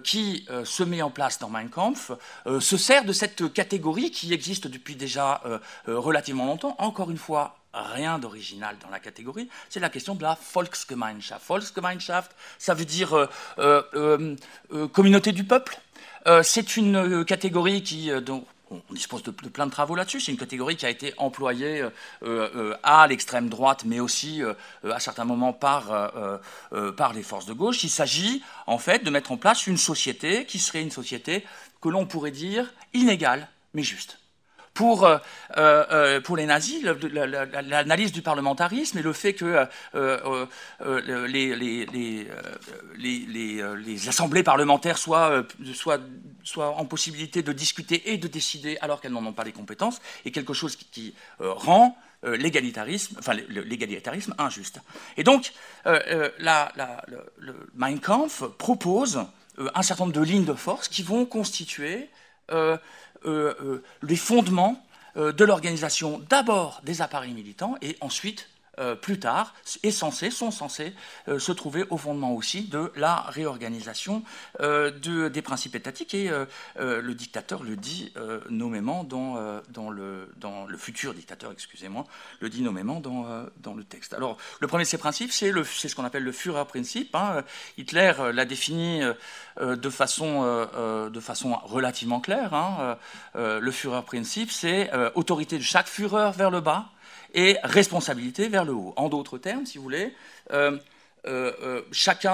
qui se met en place dans Mein Kampf se sert de cette catégorie qui existe depuis déjà relativement longtemps. Encore une fois, rien d'original dans la catégorie, c'est la question de la Volksgemeinschaft. Volksgemeinschaft, ça veut dire communauté du peuple. C'est une catégorie dont on dispose de plein de travaux là-dessus. C'est une catégorie qui a été employée à l'extrême droite, mais aussi à certains moments par les forces de gauche. Il s'agit en fait de mettre en place une société qui serait une société que l'on pourrait dire inégale, mais juste. Pour les nazis, l'analyse du parlementarisme et le fait que les assemblées parlementaires soient en possibilité de discuter et de décider alors qu'elles n'en ont pas les compétences est quelque chose qui rend l'égalitarisme injuste. Et donc, le Mein Kampf propose un certain nombre de lignes de force qui vont constituer les fondements de l'organisation d'abord des appareils militants et ensuite, plus tard, sont censés se trouver au fondement aussi de la réorganisation des principes étatiques. Et le dictateur le dit nommément dans le futur dictateur, excusez-moi, le dit nommément dans le texte. Alors, le premier de ces principes, c'est ce qu'on appelle le Führerprinzip. Hein. Hitler l'a défini de façon relativement claire. Hein. Le Führerprinzip, c'est autorité de chaque Führer vers le bas et responsabilité vers le haut. En d'autres termes, si vous voulez, chaque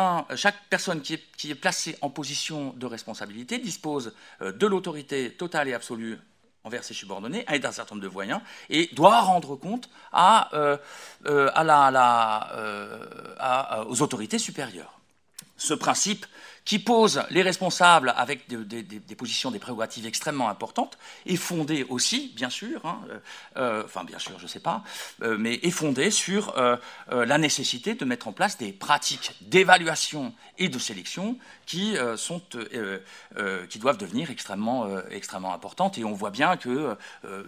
personne qui est placée en position de responsabilité dispose de l'autorité totale et absolue envers ses subordonnés, et d'un certain nombre de moyens, et doit rendre compte aux autorités supérieures. Ce principe qui pose les responsables avec des positions, des prérogatives extrêmement importantes, est fondé aussi, bien sûr, bien sûr, je ne sais pas, mais est fondé sur la nécessité de mettre en place des pratiques d'évaluation et de sélection qui doivent devenir extrêmement importantes. Et on voit bien que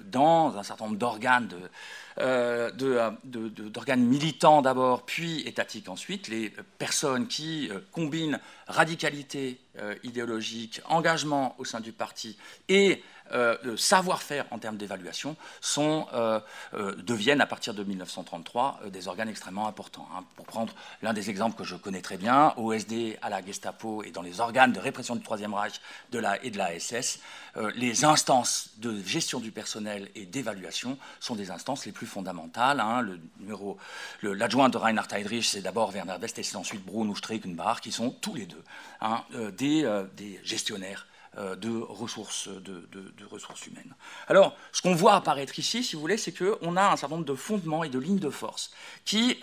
dans un certain nombre d'organes d'organes militants d'abord, puis étatiques ensuite, les personnes qui combinent radicalité idéologique, engagement au sein du parti et savoir-faire en termes d'évaluation deviennent à partir de 1933 des organes extrêmement importants. Hein. Pour prendre l'un des exemples que je connais très bien, au SD, à la Gestapo et dans les organes de répression du Troisième Reich et de la SS, les instances de gestion du personnel et d'évaluation sont des instances les plus fondamentales. Hein. L'adjoint de Reinhard Heydrich, c'est d'abord Werner Best et c'est ensuite Brun ou Streckenbach, qui sont tous les deux des gestionnaires de ressources humaines. Alors, ce qu'on voit apparaître ici, si vous voulez, c'est qu'on a un certain nombre de fondements et de lignes de force qui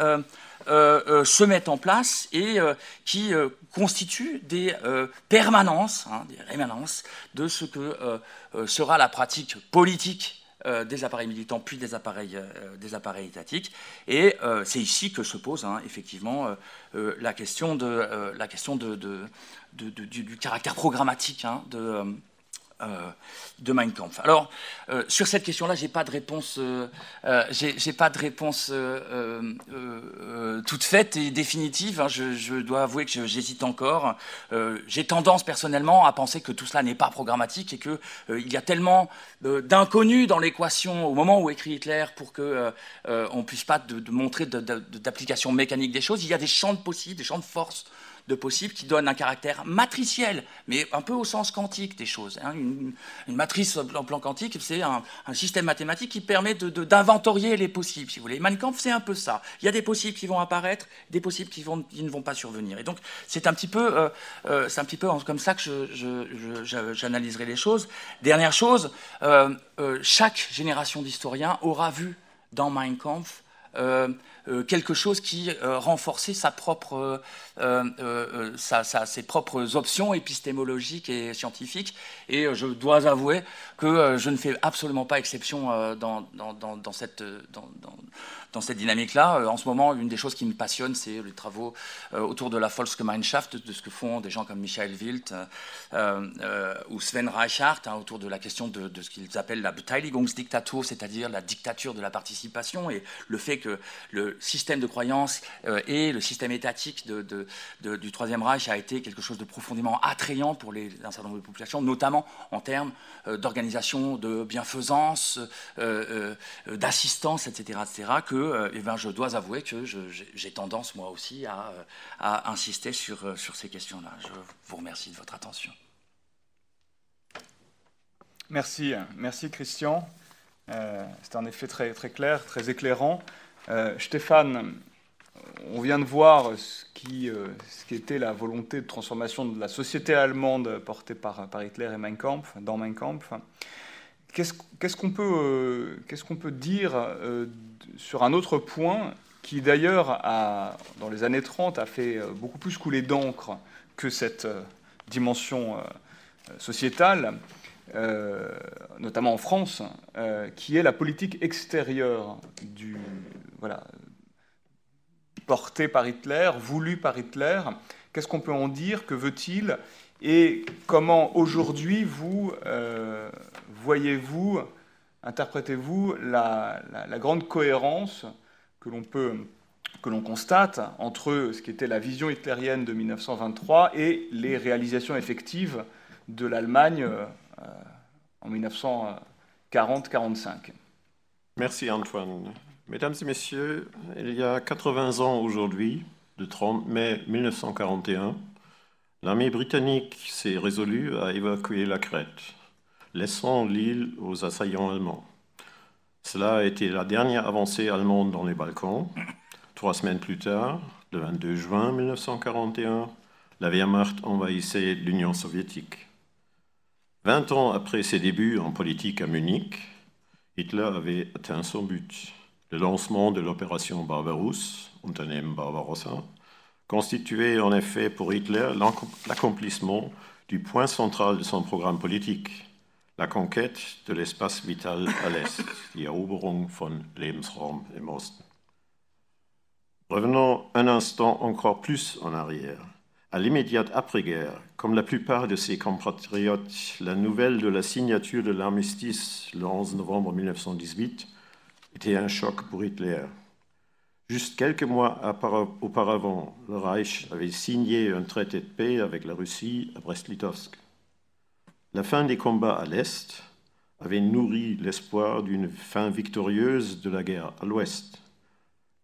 se mettent en place et qui constituent des permanences, des rémanences de ce que sera la pratique politique des appareils militants puis des appareils étatiques. Et c'est ici que se pose effectivement la question du caractère programmatique Mein Kampf. Alors, sur cette question-là, j'ai pas de réponse, toute faite et définitive. Hein. Je dois avouer que j'hésite encore. J'ai tendance personnellement à penser que tout cela n'est pas programmatique et que il y a tellement d'inconnus dans l'équation au moment où écrit Hitler pour que on puisse pas de montrer d'application mécanique des choses. Il y a des champs de possibles, des champs de force de possible qui donne un caractère matriciel, mais un peu au sens quantique des choses. Hein. Une matrice en plan quantique, c'est un système mathématique qui permet d'inventorier les possibles, si vous voulez. Mein Kampf, c'est un peu ça. Il y a des possibles qui vont apparaître, des possibles qui ne vont pas survenir. Et donc, c'est un petit peu comme ça que j'analyserai les choses. Dernière chose, chaque génération d'historiens aura vu dans Mein Kampf quelque chose qui renforçait ses propres options épistémologiques et scientifiques. Et je dois avouer que je ne fais absolument pas exception dans cette dynamique-là. En ce moment, une des choses qui me passionne, c'est les travaux autour de la Volksgemeinschaft, de ce que font des gens comme Michael Wild ou Sven Reichardt, hein, autour de la question de ce qu'ils appellent la Beteiligungsdiktatur, c'est-à-dire la dictature de la participation, et le fait que le système de croyance et le système étatique du Troisième Reich a été quelque chose de profondément attrayant pour un certain nombre de populations, notamment en termes d'organisation, de bienfaisance, d'assistance, etc., que je dois avouer que j'ai tendance, moi aussi, à insister sur ces questions-là. Je vous remercie de votre attention. Merci Christian. C'était en effet très, très clair, très éclairant. Stéphane, on vient de voir ce qui était la volonté de transformation de la société allemande portée par Hitler et Mein Kampf, dans Mein Kampf. Qu'est-ce qu'on peut dire sur un autre point qui d'ailleurs, dans les années 30, a fait beaucoup plus couler d'encre que cette dimension sociétale, notamment en France, qui est la politique extérieure portée par Hitler, voulue par Hitler. Qu'est-ce qu'on peut en dire? Que veut-il? Et comment aujourd'hui voyez-vous, interprétez-vous la grande cohérence que l'on constate entre ce qui était la vision hitlérienne de 1923 et les réalisations effectives de l'Allemagne en 1940-45. Merci Antoine. Mesdames et messieurs, il y a 80 ans aujourd'hui, le 30 mai 1941, l'armée britannique s'est résolue à évacuer la Crète, laissant l'île aux assaillants allemands. Cela a été la dernière avancée allemande dans les Balkans. 3 semaines plus tard, le 22 juin 1941, la Wehrmacht envahissait l'Union soviétique. 20 ans après ses débuts en politique à Munich, Hitler avait atteint son but. Le lancement de l'opération Barbarousse, Unternehmen Barbarossa, constituait en effet pour Hitler l'accomplissement du point central de son programme politique, la conquête de l'espace vital à l'Est, die Eroberung von Lebensraum im Osten. Revenons un instant encore plus en arrière. À l'immédiate après-guerre, comme la plupart de ses compatriotes, la nouvelle de la signature de l'armistice le 11 novembre 1918 était un choc pour Hitler. Juste quelques mois auparavant, le Reich avait signé un traité de paix avec la Russie à Brest-Litovsk. La fin des combats à l'Est avait nourri l'espoir d'une fin victorieuse de la guerre à l'Ouest.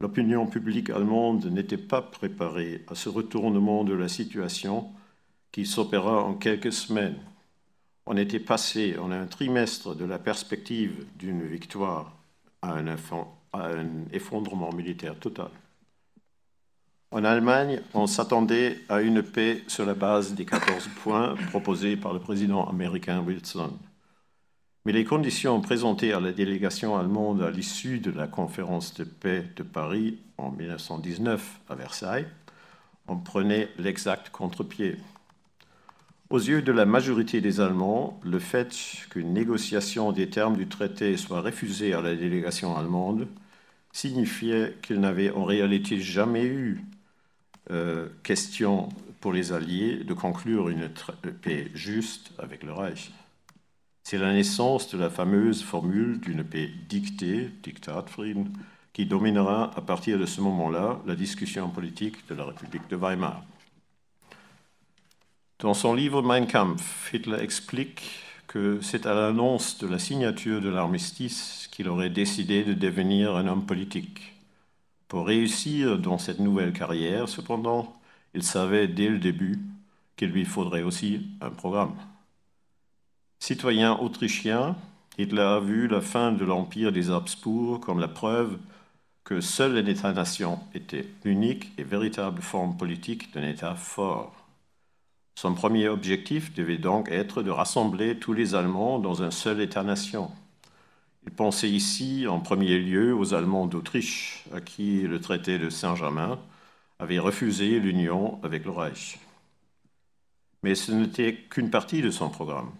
L'opinion publique allemande n'était pas préparée à ce retournement de la situation qui s'opéra en quelques semaines. On était passé en un trimestre de la perspective d'une victoire à un effondrement militaire total. En Allemagne, on s'attendait à une paix sur la base des 14 points proposés par le président américain Wilson. Mais les conditions présentées à la délégation allemande à l'issue de la conférence de paix de Paris en 1919 à Versailles en prenaient l'exact contre-pied. Aux yeux de la majorité des Allemands, le fait qu'une négociation des termes du traité soit refusée à la délégation allemande signifiait qu'il n'avait en réalité jamais eu question pour les Alliés de conclure une paix juste avec le Reich. C'est la naissance de la fameuse formule d'une paix dictée, Diktatfrieden, qui dominera à partir de ce moment-là la discussion politique de la République de Weimar. Dans son livre Mein Kampf, Hitler explique que c'est à l'annonce de la signature de l'armistice qu'il aurait décidé de devenir un homme politique. Pour réussir dans cette nouvelle carrière, cependant, il savait dès le début qu'il lui faudrait aussi un programme. Citoyen autrichien, Hitler a vu la fin de l'empire des Habsbourg comme la preuve que seul un État-nation était l'unique et véritable forme politique d'un État fort. Son premier objectif devait donc être de rassembler tous les Allemands dans un seul État-nation. Il pensait ici en premier lieu aux Allemands d'Autriche, à qui le traité de Saint-Germain avait refusé l'union avec le Reich. Mais ce n'était qu'une partie de son programme.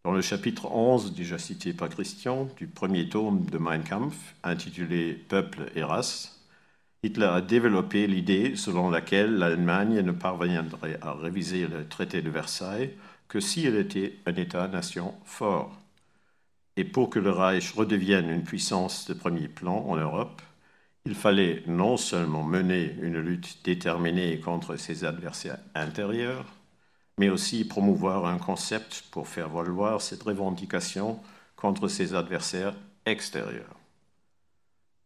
Dans le chapitre 11, déjà cité par Christian, du premier tome de Mein Kampf, intitulé « Peuple et race », Hitler a développé l'idée selon laquelle l'Allemagne ne parviendrait à réviser le traité de Versailles que si elle était un État-nation fort. Et pour que le Reich redevienne une puissance de premier plan en Europe, il fallait non seulement mener une lutte déterminée contre ses adversaires intérieurs, mais aussi promouvoir un concept pour faire valoir cette revendication contre ses adversaires extérieurs.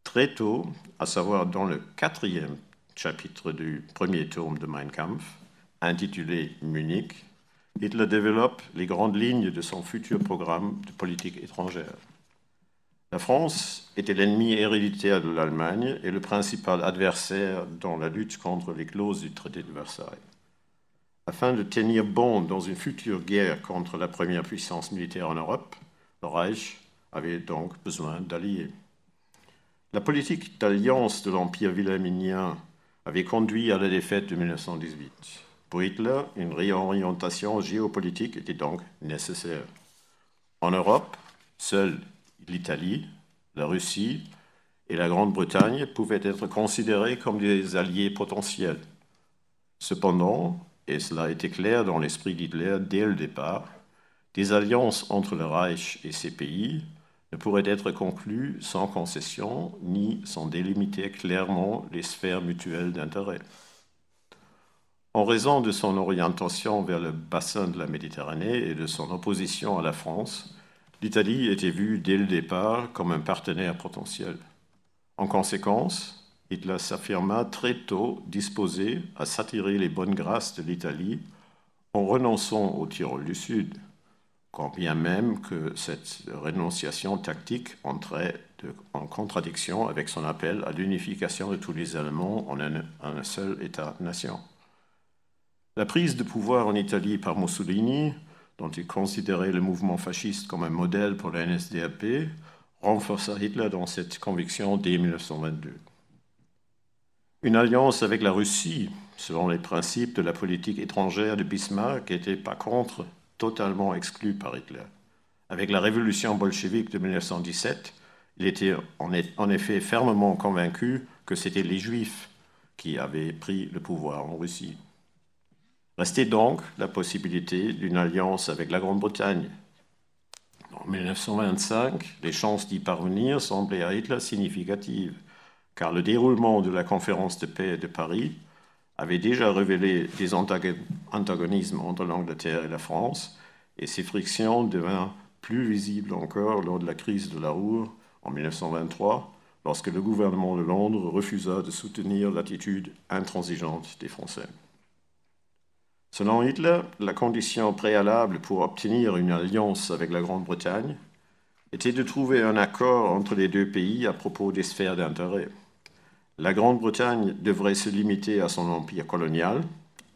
Très tôt, à savoir dans le 4e chapitre du premier tome de Mein Kampf, intitulé Munich, Hitler développe les grandes lignes de son futur programme de politique étrangère. La France était l'ennemi héréditaire de l'Allemagne et le principal adversaire dans la lutte contre les clauses du traité de Versailles. Afin de tenir bon dans une future guerre contre la première puissance militaire en Europe, le Reich avait donc besoin d'alliés. La politique d'alliance de l'Empire wilhelminien avait conduit à la défaite de 1918. Pour Hitler, une réorientation géopolitique était donc nécessaire. En Europe, seuls l'Italie, la Russie et la Grande-Bretagne pouvaient être considérés comme des alliés potentiels. Cependant, et cela était clair dans l'esprit d'Hitler dès le départ, des alliances entre le Reich et ces pays ne pourraient être conclues sans concession ni sans délimiter clairement les sphères mutuelles d'intérêt. En raison de son orientation vers le bassin de la Méditerranée et de son opposition à la France, l'Italie était vue dès le départ comme un partenaire potentiel. En conséquence, Hitler s'affirma très tôt disposé à s'attirer les bonnes grâces de l'Italie en renonçant au Tyrol du Sud, quand bien même que cette renonciation tactique entrait en contradiction avec son appel à l'unification de tous les Allemands en un seul État-nation. La prise de pouvoir en Italie par Mussolini, dont il considérait le mouvement fasciste comme un modèle pour la NSDAP, renforça Hitler dans cette conviction dès 1922. Une alliance avec la Russie, selon les principes de la politique étrangère de Bismarck, était par contre totalement exclue par Hitler. Avec la révolution bolchevique de 1917, il était en effet fermement convaincu que c'était les Juifs qui avaient pris le pouvoir en Russie. Restait donc la possibilité d'une alliance avec la Grande-Bretagne. En 1925, les chances d'y parvenir semblaient à Hitler significatives, car le déroulement de la conférence de paix de Paris avait déjà révélé des antagonismes entre l'Angleterre et la France, et ces frictions devinrent plus visibles encore lors de la crise de la Ruhr en 1923, lorsque le gouvernement de Londres refusa de soutenir l'attitude intransigeante des Français. Selon Hitler, la condition préalable pour obtenir une alliance avec la Grande-Bretagne était de trouver un accord entre les deux pays à propos des sphères d'intérêt. La Grande-Bretagne devrait se limiter à son empire colonial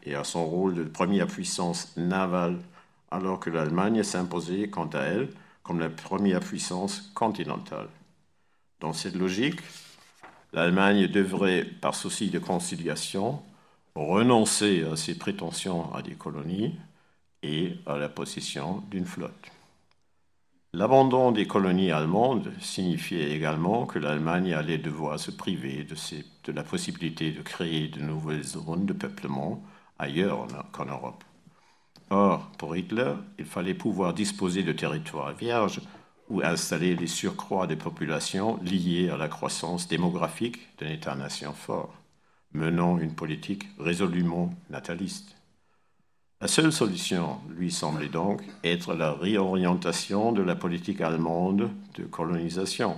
et à son rôle de première puissance navale, alors que l'Allemagne s'imposait, quant à elle, comme la première puissance continentale. Dans cette logique, l'Allemagne devrait, par souci de conciliation, renoncer à ses prétentions à des colonies et à la possession d'une flotte. L'abandon des colonies allemandes signifiait également que l'Allemagne allait devoir se priver de la possibilité de créer de nouvelles zones de peuplement ailleurs qu'en Europe. Or, pour Hitler, il fallait pouvoir disposer de territoires vierges ou installer les surcroîts des populations liées à la croissance démographique d'un État-nation fort, menant une politique résolument nataliste. La seule solution lui semblait donc être la réorientation de la politique allemande de colonisation.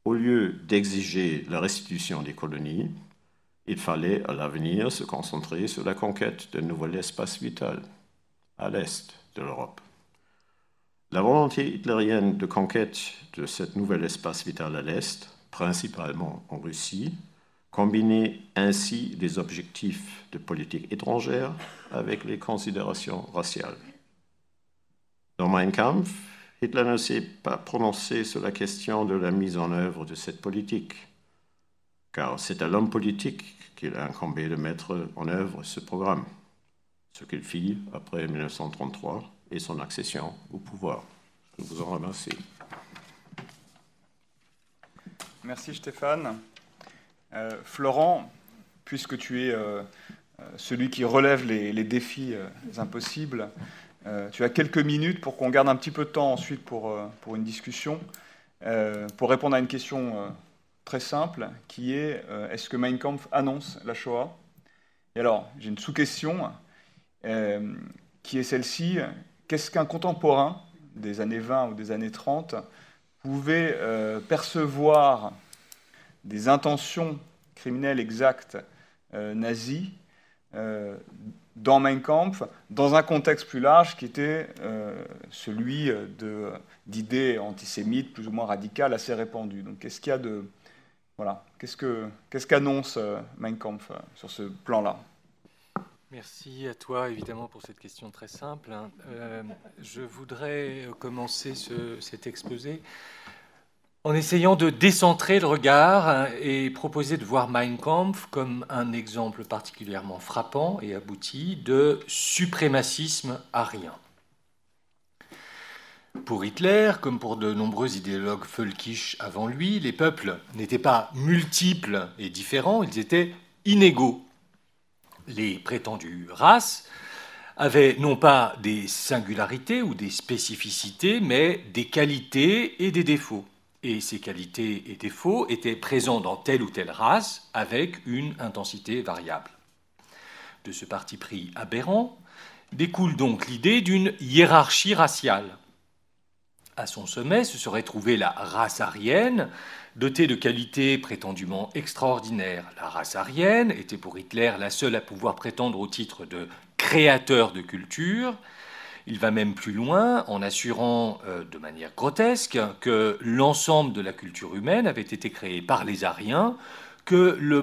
Au lieu d'exiger la restitution des colonies, il fallait à l'avenir se concentrer sur la conquête d'un nouvel espace vital à l'est de l'Europe. La volonté hitlérienne de conquête de ce nouvel espace vital à l'est, principalement en Russie, combinait ainsi les objectifs de politique étrangère avec les considérations raciales. Dans Mein Kampf, Hitler ne s'est pas prononcé sur la question de la mise en œuvre de cette politique, car c'est à l'homme politique qu'il a incombé de mettre en œuvre ce programme, ce qu'il fit après 1933 et son accession au pouvoir. Je vous en remercie. Merci Stéphane. Florent, puisque tu es celui qui relève les défis impossibles, tu as quelques minutes pour qu'on garde un petit peu de temps ensuite pour une discussion, pour répondre à une question très simple, qui est est-ce que Mein Kampf annonce la Shoah? Et alors, j'ai une sous-question, qui est celle-ci. Qu'est-ce qu'un contemporain des années 20 ou des années 30 pouvait percevoir des intentions criminelles exactes nazies dans Mein Kampf, dans un contexte plus large qui était celui d'idées antisémites plus ou moins radicales assez répandues. Donc qu'est-ce qu'il y a de... Voilà, qu'est-ce qu'annonce Mein Kampf sur ce plan-là? Merci à toi, évidemment, pour cette question très simple. Je voudrais commencer cet exposé en essayant de décentrer le regard et proposer de voir Mein Kampf comme un exemple particulièrement frappant et abouti de suprémacisme arien. Pour Hitler, comme pour de nombreux idéologues völkisch avant lui, les peuples n'étaient pas multiples et différents, ils étaient inégaux. Les prétendues races avaient non pas des singularités ou des spécificités, mais des qualités et des défauts. Et ces qualités et défauts étaient présents dans telle ou telle race avec une intensité variable. De ce parti pris aberrant découle donc l'idée d'une hiérarchie raciale. À son sommet se serait trouvée la race aryenne, dotée de qualités prétendument extraordinaires. La race aryenne était pour Hitler la seule à pouvoir prétendre au titre de créateur de culture. Il va même plus loin en assurant de manière grotesque que l'ensemble de la culture humaine avait été créé par les Aryens, que le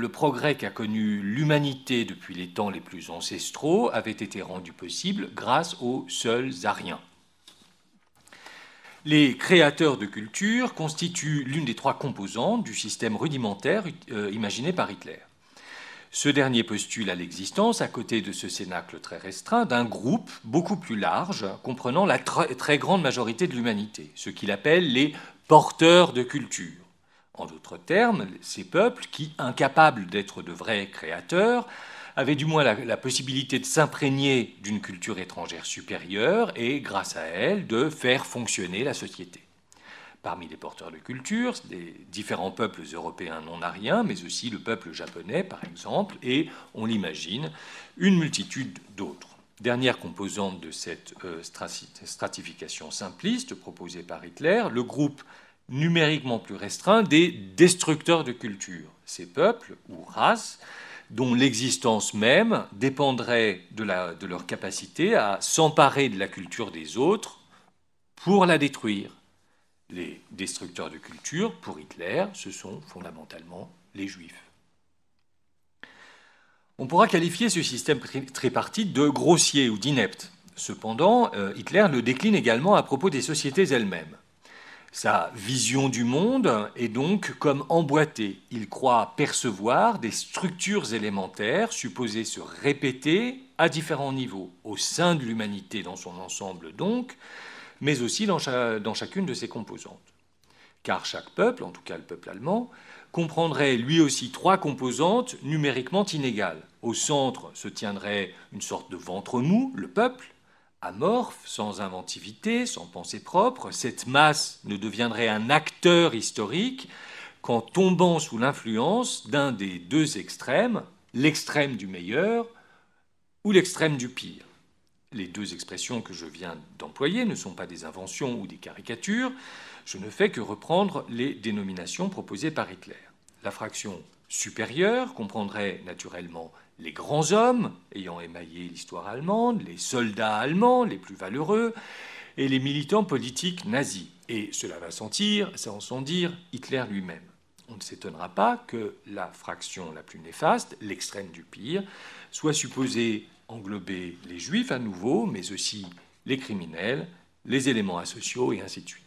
progrès qu'a connu l'humanité depuis les temps les plus ancestraux avait été rendu possible grâce aux seuls Aryens. Les créateurs de culture constituent l'une des trois composantes du système rudimentaire imaginé par Hitler. Ce dernier postule à l'existence, à côté de ce cénacle très restreint, d'un groupe beaucoup plus large, comprenant la très grande majorité de l'humanité, ce qu'il appelle les porteurs de culture. En d'autres termes, ces peuples qui, incapables d'être de vrais créateurs, avaient du moins la possibilité de s'imprégner d'une culture étrangère supérieure et, grâce à elle, de faire fonctionner la société. Parmi les porteurs de culture, les différents peuples européens non-aryens, mais aussi le peuple japonais, par exemple, et, on l'imagine, une multitude d'autres. Dernière composante de cette stratification simpliste proposée par Hitler, le groupe numériquement plus restreint des destructeurs de culture. Ces peuples, ou races, dont l'existence même dépendrait de leur capacité à s'emparer de la culture des autres pour la détruire. Les destructeurs de culture, pour Hitler, ce sont fondamentalement les Juifs. On pourra qualifier ce système tripartite de grossier ou d'inepte. Cependant, Hitler le décline également à propos des sociétés elles-mêmes. Sa vision du monde est donc comme emboîtée. Il croit percevoir des structures élémentaires supposées se répéter à différents niveaux, au sein de l'humanité dans son ensemble donc, mais aussi dans chacune de ses composantes. car chaque peuple, en tout cas le peuple allemand, comprendrait lui aussi 3 composantes numériquement inégales. Au centre se tiendrait une sorte de ventre mou, le peuple, amorphe, sans inventivité, sans pensée propre. Cette masse ne deviendrait un acteur historique qu'en tombant sous l'influence d'un des 2 extrêmes, l'extrême du meilleur ou l'extrême du pire. Les 2 expressions que je viens d'employer ne sont pas des inventions ou des caricatures, je ne fais que reprendre les dénominations proposées par Hitler. La fraction supérieure comprendrait naturellement les grands hommes ayant émaillé l'histoire allemande, les soldats allemands les plus valeureux et les militants politiques nazis. Et cela va sans dire Hitler lui-même. On ne s'étonnera pas que la fraction la plus néfaste, l'extrême du pire, soit supposée englober les juifs à nouveau, mais aussi les criminels, les éléments asociaux et ainsi de suite.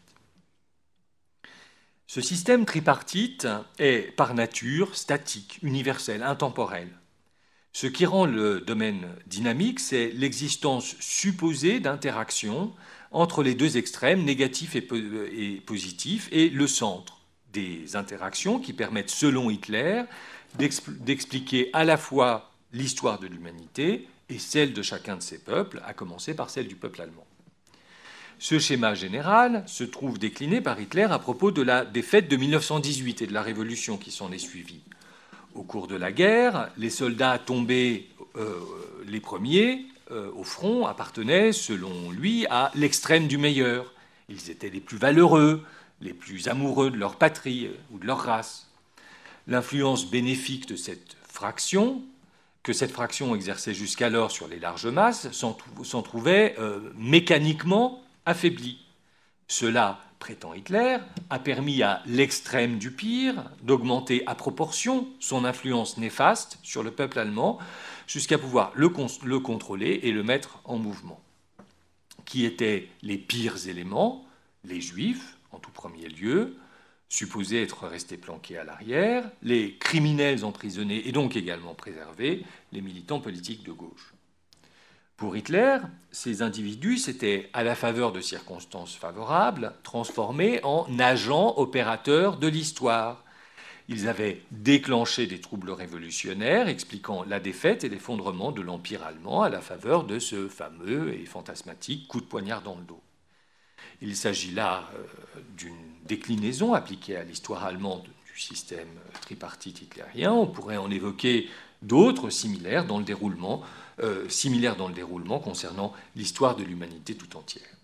Ce système tripartite est par nature statique, universel, intemporel. Ce qui rend le domaine dynamique, c'est l'existence supposée d'interactions entre les 2 extrêmes, négatifs et positifs, et le centre des interactions qui permettent, selon Hitler, d'expliquer à la fois l'histoire de l'humanité et celle de chacun de ces peuples, à commencer par celle du peuple allemand. Ce schéma général se trouve décliné par Hitler à propos de la défaite de 1918 et de la révolution qui s'en est suivie. Au cours de la guerre, les soldats tombés les premiers au front appartenaient, selon lui, à l'extrême du meilleur. Ils étaient les plus valeureux, les plus amoureux de leur patrie ou de leur race. L'influence bénéfique de cette fraction, que cette fraction exerçait jusqu'alors sur les larges masses, s'en trouvait mécaniquement affaiblie. Cela, prétend Hitler, a permis à l'extrême du pire d'augmenter à proportion son influence néfaste sur le peuple allemand, jusqu'à pouvoir le contrôler et le mettre en mouvement. Qui étaient les pires éléments? Les juifs, en tout premier lieu, supposés être restés planqués à l'arrière, les criminels emprisonnés et donc également préservés, les militants politiques de gauche. Pour Hitler, ces individus s'étaient, à la faveur de circonstances favorables, transformés en agents opérateurs de l'histoire. Ils avaient déclenché des troubles révolutionnaires expliquant la défaite et l'effondrement de l'Empire allemand à la faveur de ce fameux et fantasmatique coup de poignard dans le dos. Il s'agit là d'une déclinaison appliquée à l'histoire allemande du système tripartite hitlérien. On pourrait en évoquer d'autres similaires dans le déroulement concernant l'histoire de l'humanité tout entière.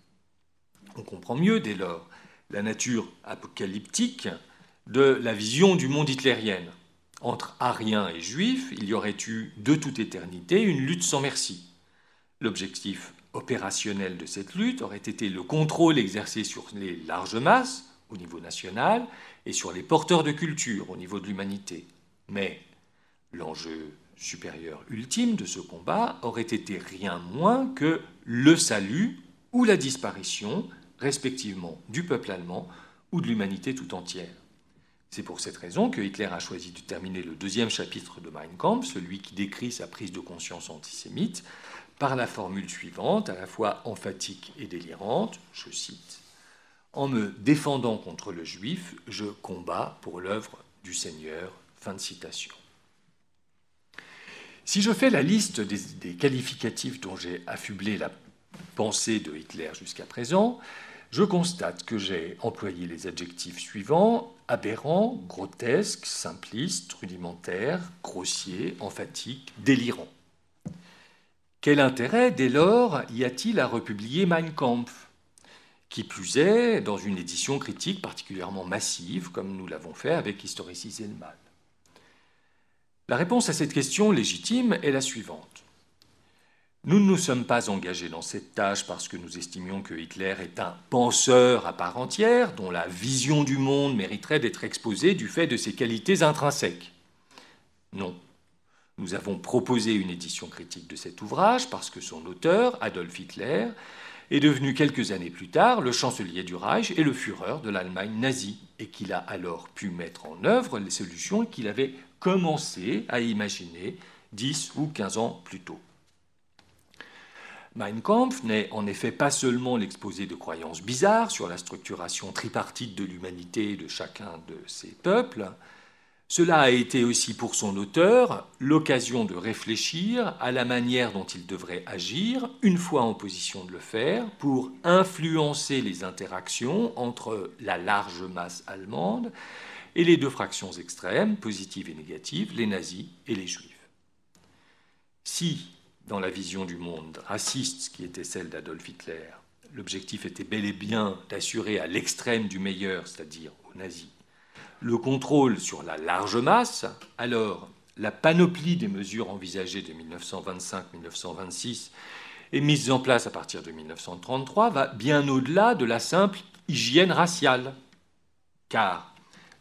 On comprend mieux dès lors la nature apocalyptique de la vision du monde hitlérienne. Entre Ariens et Juifs, il y aurait eu de toute éternité une lutte sans merci. L'objectif opérationnel de cette lutte aurait été le contrôle exercé sur les larges masses au niveau national et sur les porteurs de culture au niveau de l'humanité. Mais l'enjeu supérieur ultime de ce combat aurait été rien moins que le salut ou la disparition, respectivement, du peuple allemand ou de l'humanité tout entière. C'est pour cette raison que Hitler a choisi de terminer le 2e chapitre de Mein Kampf, celui qui décrit sa prise de conscience antisémite, par la formule suivante, à la fois emphatique et délirante, je cite, « En me défendant contre le juif, je combats pour l'œuvre du Seigneur. » Fin de citation. Si je fais la liste des qualificatifs dont j'ai affublé la pensée de Hitler jusqu'à présent, je constate que j'ai employé les adjectifs suivants: aberrant, grotesque, simpliste, rudimentaire, grossier, emphatique, délirant. Quel intérêt, dès lors, y a-t-il à republier Mein Kampf, qui plus est dans une édition critique particulièrement massive, comme nous l'avons fait avec Historicisez le mal? La réponse à cette question légitime est la suivante. Nous ne nous sommes pas engagés dans cette tâche parce que nous estimions que Hitler est un penseur à part entière, dont la vision du monde mériterait d'être exposée du fait de ses qualités intrinsèques. Non. Nous avons proposé une édition critique de cet ouvrage parce que son auteur, Adolf Hitler, est devenu quelques années plus tard le chancelier du Reich et le Führer de l'Allemagne nazie, et qu'il a alors pu mettre en œuvre les solutions qu'il avait commencé à imaginer 10 ou 15 ans plus tôt. Mein Kampf n'est en effet pas seulement l'exposé de croyances bizarres sur la structuration tripartite de l'humanité de chacun de ces peuples. Cela a été aussi pour son auteur l'occasion de réfléchir à la manière dont il devrait agir, une fois en position de le faire, pour influencer les interactions entre la large masse allemande et les deux fractions extrêmes, positives et négatives, les nazis et les juifs. Si, dans la vision du monde raciste qui était celle d'Adolf Hitler, l'objectif était bel et bien d'assurer à l'extrême du meilleur, c'est-à-dire aux nazis, le contrôle sur la large masse, alors la panoplie des mesures envisagées de 1925-1926 et mises en place à partir de 1933 va bien au-delà de la simple hygiène raciale. Car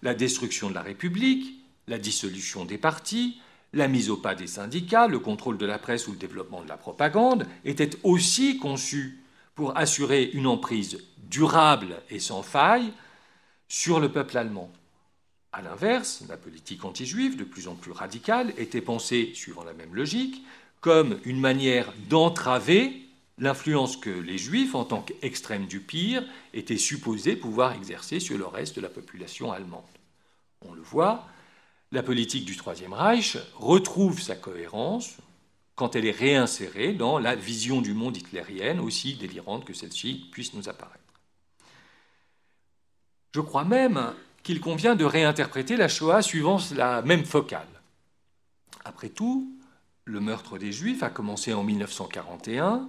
la destruction de la République, la dissolution des partis, la mise au pas des syndicats, le contrôle de la presse ou le développement de la propagande étaient aussi conçus pour assurer une emprise durable et sans faille sur le peuple allemand. A l'inverse, la politique anti-juive, de plus en plus radicale, était pensée, suivant la même logique, comme une manière d'entraver l'influence que les juifs, en tant qu'extrême du pire, étaient supposés pouvoir exercer sur le reste de la population allemande. On le voit, la politique du Troisième Reich retrouve sa cohérence quand elle est réinsérée dans la vision du monde hitlérienne, aussi délirante que celle-ci puisse nous apparaître. Je crois même qu'il convient de réinterpréter la Shoah suivant la même focale. Après tout, le meurtre des Juifs a commencé en 1941,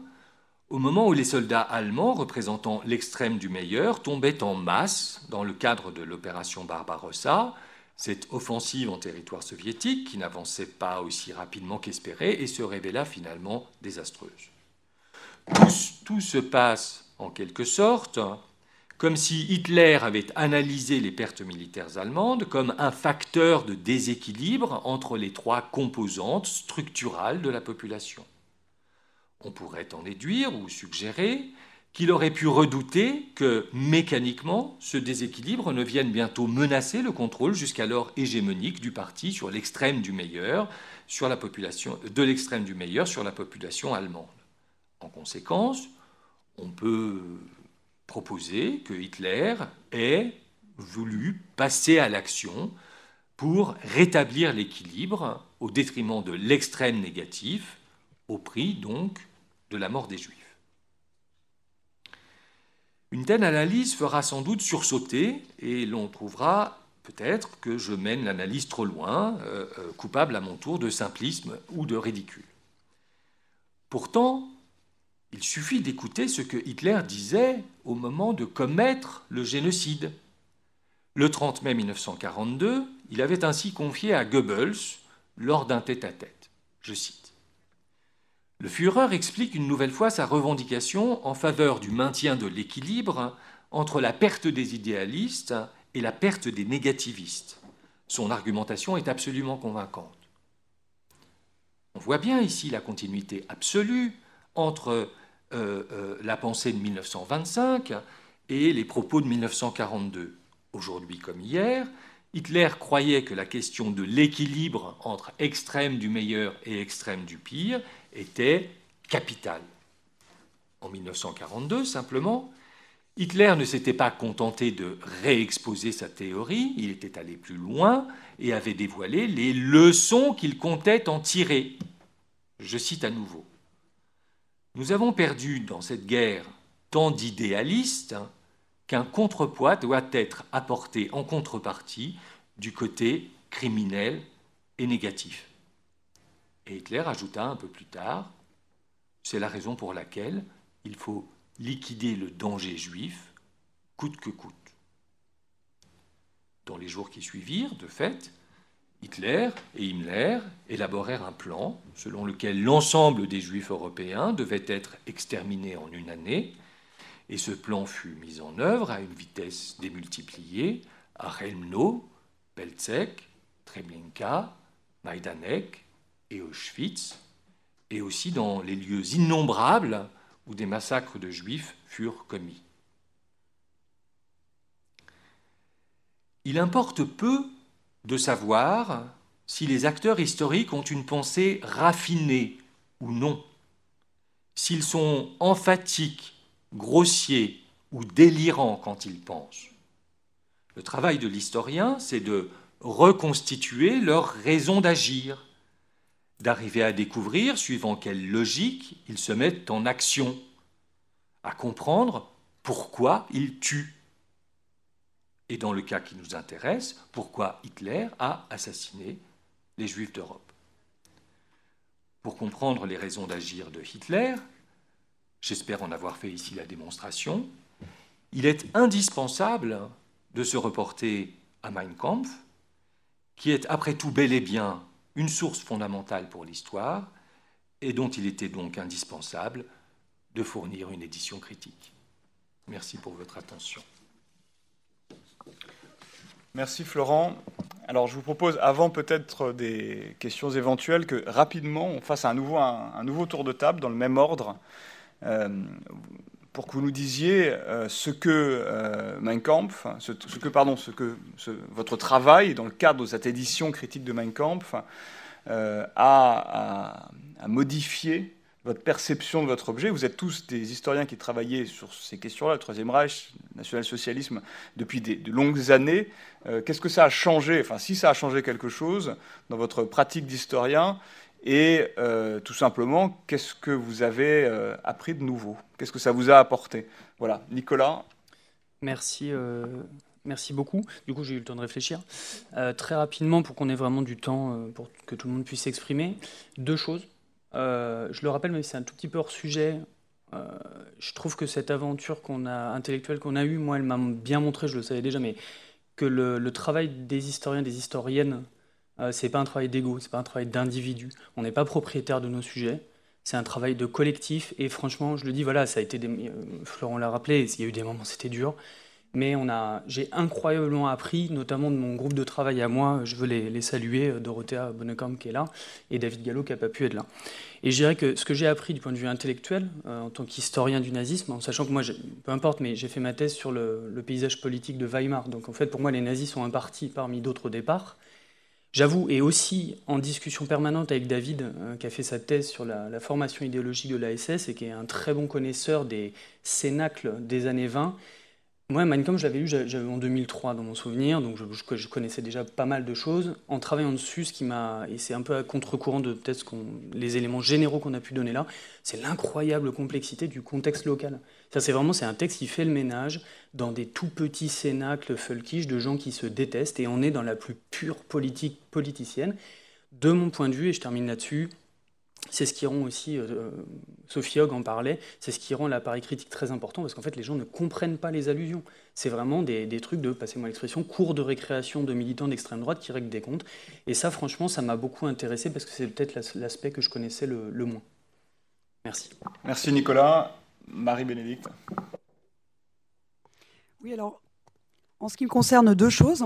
au moment où les soldats allemands représentant l'extrême du meilleur tombaient en masse dans le cadre de l'opération Barbarossa, cette offensive en territoire soviétique qui n'avançait pas aussi rapidement qu'espéré et se révéla finalement désastreuse. Tout se passe en quelque sorte comme si Hitler avait analysé les pertes militaires allemandes comme un facteur de déséquilibre entre les trois composantes structurales de la population. On pourrait en déduire ou suggérer qu'il aurait pu redouter que, mécaniquement, ce déséquilibre ne vienne bientôt menacer le contrôle jusqu'alors hégémonique du parti sur l'extrême du meilleur, sur la population, de l'extrême du meilleur sur la population allemande. En conséquence, on peut proposer que Hitler ait voulu passer à l'action pour rétablir l'équilibre au détriment de l'extrême négatif, au prix donc de la mort des Juifs. Une telle analyse fera sans doute sursauter et l'on trouvera peut-être que je mène l'analyse trop loin, coupable à mon tour de simplisme ou de ridicule. Pourtant, il suffit d'écouter ce que Hitler disait au moment de commettre le génocide. Le 30 mai 1942, il avait ainsi confié à Goebbels, lors d'un tête-à-tête, je cite, « Le Führer explique une nouvelle fois sa revendication en faveur du maintien de l'équilibre entre la perte des idéalistes et la perte des négativistes. Son argumentation est absolument convaincante. » On voit bien ici la continuité absolue entre la pensée de 1925 et les propos de 1942. Aujourd'hui comme hier, Hitler croyait que la question de l'équilibre entre extrême du meilleur et extrême du pire était capitale. En 1942, simplement, Hitler ne s'était pas contenté de réexposer sa théorie, il était allé plus loin et avait dévoilé les leçons qu'il comptait en tirer. Je cite à nouveau. Nous avons perdu dans cette guerre tant d'idéalistes qu'un contrepoids doit être apporté en contrepartie du côté criminel et négatif. Et Hitler ajouta un peu plus tard, c'est la raison pour laquelle il faut liquider le danger juif coûte que coûte. Dans les jours qui suivirent, de fait, Hitler et Himmler élaborèrent un plan selon lequel l'ensemble des Juifs européens devait être exterminés en une année, et ce plan fut mis en œuvre à une vitesse démultipliée à Chelmno, Belzec, Treblinka, Majdanek et Auschwitz, et aussi dans les lieux innombrables où des massacres de Juifs furent commis. Il importe peu de savoir si les acteurs historiques ont une pensée raffinée ou non, s'ils sont emphatiques, grossiers ou délirants quand ils pensent. Le travail de l'historien, c'est de reconstituer leur raison d'agir, d'arriver à découvrir suivant quelle logique ils se mettent en action, à comprendre pourquoi ils tuent. Et dans le cas qui nous intéresse, pourquoi Hitler a assassiné les Juifs d'Europe. Pour comprendre les raisons d'agir de Hitler, j'espère en avoir fait ici la démonstration, il est indispensable de se reporter à Mein Kampf, qui est après tout bel et bien une source fondamentale pour l'histoire et dont il était donc indispensable de fournir une édition critique. Merci pour votre attention. Merci Florent. Alors je vous propose, avant peut-être des questions éventuelles, que rapidement on fasse un nouveau tour de table dans le même ordre, pour que vous nous disiez ce que Mein Kampf, votre travail dans le cadre de cette édition critique de Mein Kampf a modifié votre perception de votre objet. Vous êtes tous des historiens qui travaillaient sur ces questions-là, le Troisième Reich, le national-socialisme, depuis de longues années. Qu'est-ce que ça a changé, enfin si ça a changé quelque chose dans votre pratique d'historien, et tout simplement, qu'est-ce que vous avez appris de nouveau? Qu'est-ce que ça vous a apporté? Voilà, Nicolas. Merci. Merci beaucoup. Du coup, j'ai eu le temps de réfléchir. Très rapidement, pour qu'on ait vraiment du temps, pour que tout le monde puisse s'exprimer, deux choses. Je le rappelle, mais c'est un tout petit peu hors sujet. Je trouve que cette aventure intellectuelle qu'on a eue, moi, elle m'a bien montré, je le savais déjà, mais que le travail des historiens, des historiennes, c'est pas un travail d'ego, c'est pas un travail d'individu. On n'est pas propriétaire de nos sujets. C'est un travail de collectif. Et franchement, je le dis, voilà, ça a été Florent l'a rappelé, il y a eu des moments, c'était dur. Mais j'ai incroyablement appris, notamment de mon groupe de travail à moi. Je veux les saluer, Dorothea Bonnekamp qui est là, et David Gallo qui n'a pas pu être là. Et je dirais que ce que j'ai appris du point de vue intellectuel, en tant qu'historien du nazisme, en sachant que moi, peu importe, mais j'ai fait ma thèse sur le paysage politique de Weimar. Donc en fait, pour moi, les nazis sont un parti parmi d'autres au départ. J'avoue, et aussi en discussion permanente avec David, qui a fait sa thèse sur la formation idéologique de la SS et qui est un très bon connaisseur des cénacles des années 20. Moi, Mein Kampf, je l'avais lu en 2003 dans mon souvenir, donc je connaissais déjà pas mal de choses. En travaillant dessus, et c'est un peu à contre-courant de peut-être les éléments généraux qu'on a pu donner là, c'est l'incroyable complexité du contexte local. Ça, c'est un texte qui fait le ménage dans des tout petits cénacles folkish de gens qui se détestent, et on est dans la plus pure politique politicienne. De mon point de vue, et je termine là-dessus, c'est ce qui rend aussi, Sophie Hogg en parlait, c'est ce qui rend l'appareil critique très important, parce qu'en fait les gens ne comprennent pas les allusions. C'est vraiment des trucs de, passez-moi l'expression, cours de récréation de militants d'extrême droite qui règlent des comptes. Et ça, franchement, ça m'a beaucoup intéressé, parce que c'est peut-être l'aspect que je connaissais le moins. Merci. Merci Nicolas. Marie-Bénédicte. Oui, alors, en ce qui me concerne, deux choses.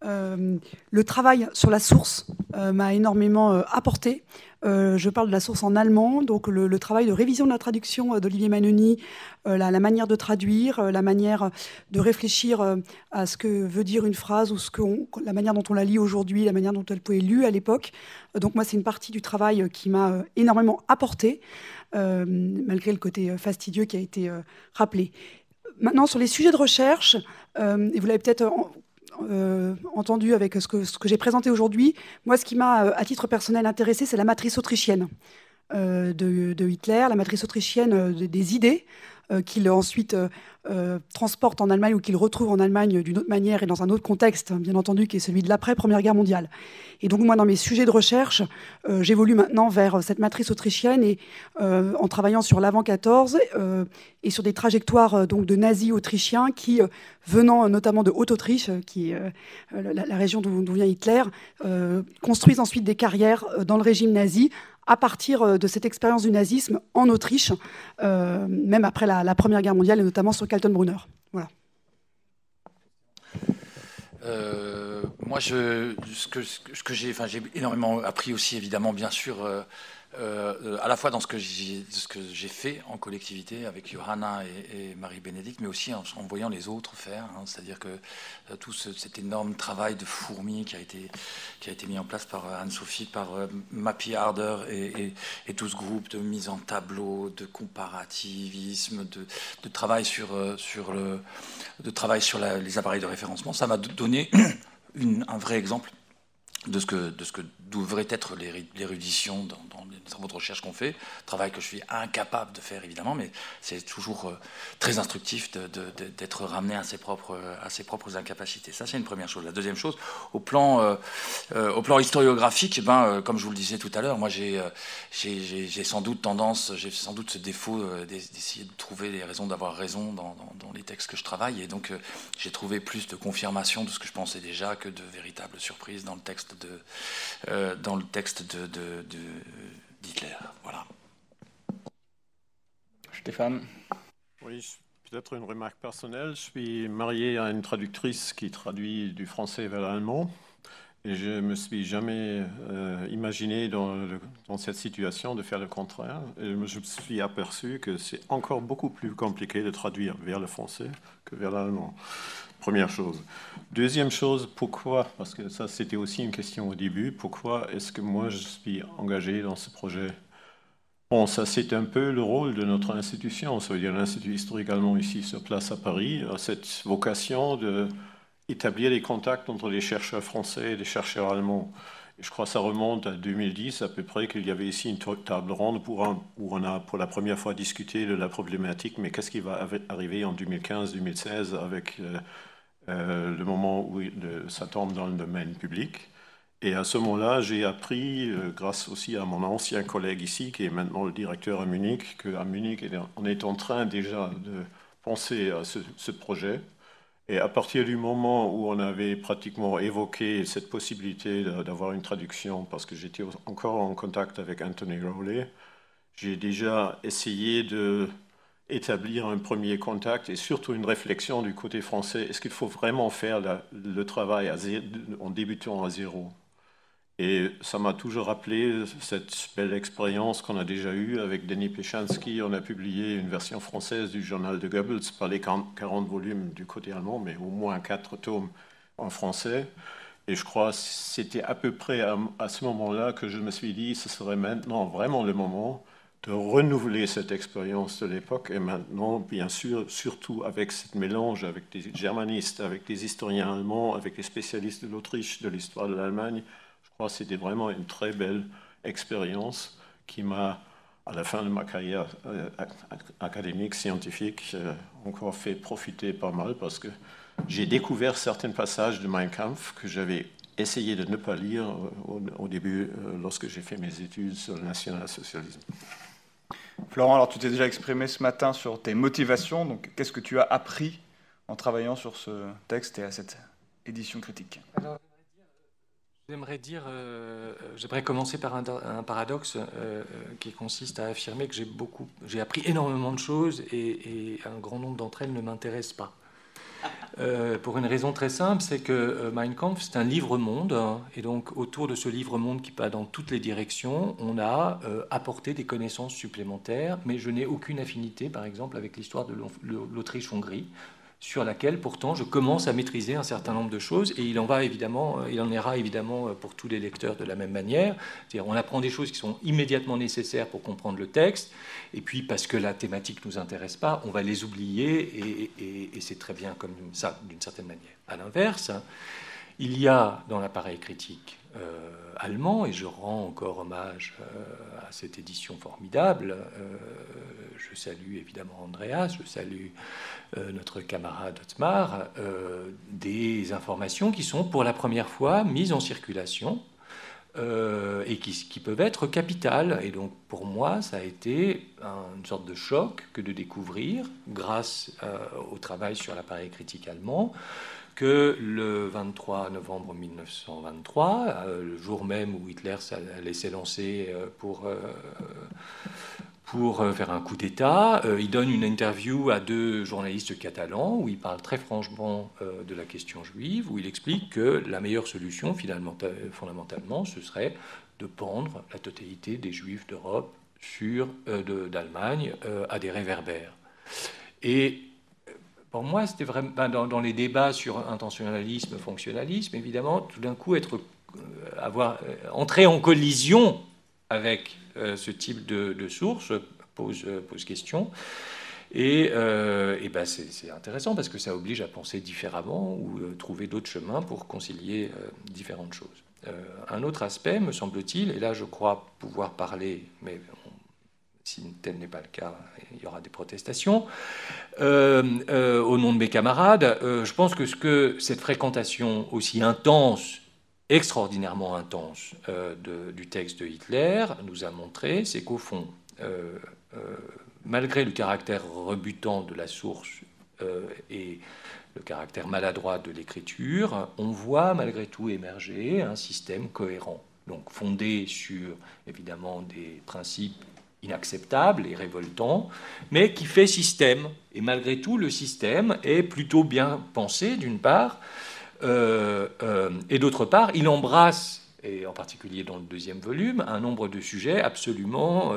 Le travail sur la source m'a énormément apporté. Je parle de la source en allemand, donc le travail de révision de la traduction d'Olivier Manoni, la manière de traduire, la manière de réfléchir à ce que veut dire une phrase, ou la manière dont on la lit aujourd'hui, la manière dont elle pouvait être lue à l'époque. Donc moi, c'est une partie du travail qui m'a énormément apporté, malgré le côté fastidieux qui a été rappelé. Maintenant, sur les sujets de recherche, et vous l'avez peut-être entendu avec ce que j'ai présenté aujourd'hui, moi, ce qui m'a, à titre personnel, intéressé, c'est la matrice autrichienne de Hitler, la matrice autrichienne des idées qu'il ensuite transporte en Allemagne, ou qu'il retrouve en Allemagne d'une autre manière et dans un autre contexte, bien entendu, qui est celui de l'après-Première Guerre mondiale. Et donc moi, dans mes sujets de recherche, j'évolue maintenant vers cette matrice autrichienne, et en travaillant sur l'avant 14 et sur des trajectoires donc de nazis autrichiens qui, venant notamment de Haute-Autriche, qui est la région d'où vient Hitler, construisent ensuite des carrières dans le régime nazi, à partir de cette expérience du nazisme en Autriche, même après la Première Guerre mondiale, et notamment sur Kaltenbrunner. Voilà. Moi, ce que j'ai énormément appris aussi, évidemment, bien sûr, à la fois dans ce que j'ai fait en collectivité avec Johanna et Marie-Bénédicte, mais aussi en voyant les autres faire. Hein, c'est-à-dire que tout cet énorme travail de fourmi qui a été mis en place par Anne-Sophie, par Mappy Harder et tout ce groupe de mise en tableau, de comparativisme, de travail sur les appareils de référencement, ça m'a donné un vrai exemple de ce que devrait être l'érudition dans les travaux de recherche qu'on fait, travail que je suis incapable de faire évidemment, mais c'est toujours très instructif d'être ramené à ses propres incapacités. Ça, c'est une première chose. La deuxième chose, au plan historiographique, comme je vous le disais tout à l'heure, moi j'ai sans doute ce défaut d'essayer de trouver les raisons d'avoir raison dans les textes que je travaille, et donc j'ai trouvé plus de confirmation de ce que je pensais déjà que de véritables surprises dans le texte d'Hitler. Voilà. Stéphane. Oui, peut-être une remarque personnelle. Je suis marié à une traductrice qui traduit du français vers l'allemand. Et je ne me suis jamais imaginé dans cette situation de faire le contraire. Et je me suis aperçu que c'est encore beaucoup plus compliqué de traduire vers le français que vers l'allemand. Première chose. Deuxième chose, pourquoi? Parce que ça, c'était aussi une question au début. Pourquoi est-ce que moi, je suis engagé dans ce projet? Bon, ça, c'est un peu le rôle de notre institution. Ça veut dire l'Institut historique allemand ici sur place à Paris a cette vocation d'établir des contacts entre les chercheurs français et les chercheurs allemands. Et je crois que ça remonte à 2010 à peu près, qu'il y avait ici une table ronde où on a pour la première fois discuté de la problématique, mais qu'est-ce qui va arriver en 2015-2016 avec le moment où ça tombe dans le domaine public. Et à ce moment-là, j'ai appris, grâce aussi à mon ancien collègue ici, qui est maintenant le directeur à Munich, qu'à Munich, on est en train déjà de penser à ce projet. Et à partir du moment où on avait pratiquement évoqué cette possibilité d'avoir une traduction, parce que j'étais encore en contact avec Anthony Rowley, j'ai déjà essayé d'établir un premier contact et surtout une réflexion du côté français. Est-ce qu'il faut vraiment faire le travail en débutant à zéro? Et ça m'a toujours rappelé cette belle expérience qu'on a déjà eue avec Denis Pechansky. On a publié une version française du journal de Goebbels, pas les 40 volumes du côté allemand, mais au moins 4 tomes en français. Et je crois que c'était à peu près à ce moment-là que je me suis dit ce serait maintenant vraiment le moment de renouveler cette expérience de l'époque. Et maintenant, bien sûr, surtout avec ce mélange avec des germanistes, avec des historiens allemands, avec des spécialistes de l'Autriche, de l'histoire de l'Allemagne. Je crois que c'était vraiment une très belle expérience qui m'a, à la fin de ma carrière académique, scientifique, encore fait profiter pas mal parce que j'ai découvert certains passages de Mein Kampf que j'avais essayé de ne pas lire au début lorsque j'ai fait mes études sur le national-socialisme. Florent, alors tu t'es déjà exprimé ce matin sur tes motivations. Donc, qu'est-ce que tu as appris en travaillant sur ce texte et à cette édition critique? Alors, j'aimerais commencer par un paradoxe qui consiste à affirmer que j'ai appris énormément de choses et un grand nombre d'entre elles ne m'intéressent pas. Pour une raison très simple, c'est que Mein Kampf, c'est un livre-monde, hein, et donc autour de ce livre-monde qui va dans toutes les directions, on a apporté des connaissances supplémentaires, mais je n'ai aucune affinité, par exemple, avec l'histoire de l'Autriche-Hongrie, sur laquelle pourtant je commence à maîtriser un certain nombre de choses, et il en ira évidemment pour tous les lecteurs de la même manière. C'est-à-dire, on apprend des choses qui sont immédiatement nécessaires pour comprendre le texte, et puis parce que la thématique ne nous intéresse pas, on va les oublier, et c'est très bien comme ça, d'une certaine manière. À l'inverse, il y a dans l'appareil critique allemand, et je rends encore hommage à cette édition formidable, je salue évidemment Andreas, je salue notre camarade Otmar, des informations qui sont pour la première fois mises en circulation et qui peuvent être capitales. Et donc pour moi, ça a été une sorte de choc que de découvrir, grâce au travail sur l'appareil critique allemand, que le 23 novembre 1923, le jour même où Hitler allait s'élancer pour faire un coup d'État. Il donne une interview à 2 journalistes catalans où il parle très franchement de la question juive, où il explique que la meilleure solution, fondamentalement, ce serait de pendre la totalité des juifs d'Europe d'Allemagne à des réverbères. Et pour moi, c'était vraiment dans les débats sur intentionnalisme, fonctionnalisme, évidemment, tout d'un coup, entrer en collision avec ce type de source pose question. Et c'est intéressant parce que ça oblige à penser différemment ou trouver d'autres chemins pour concilier différentes choses. Un autre aspect, me semble-t-il, et là je crois pouvoir parler, mais si tel n'est pas le cas, il y aura des protestations, au nom de mes camarades, je pense que cette fréquentation aussi intense, extraordinairement intense, du texte de Hitler nous a montré, c'est qu'au fond, malgré le caractère rebutant de la source et le caractère maladroit de l'écriture, on voit malgré tout émerger un système cohérent, donc fondé sur évidemment des principes inacceptable et révoltant, mais qui fait système. Et malgré tout, le système est plutôt bien pensé, d'une part, et d'autre part, il embrasse, et en particulier dans le 2e volume, un nombre de sujets absolument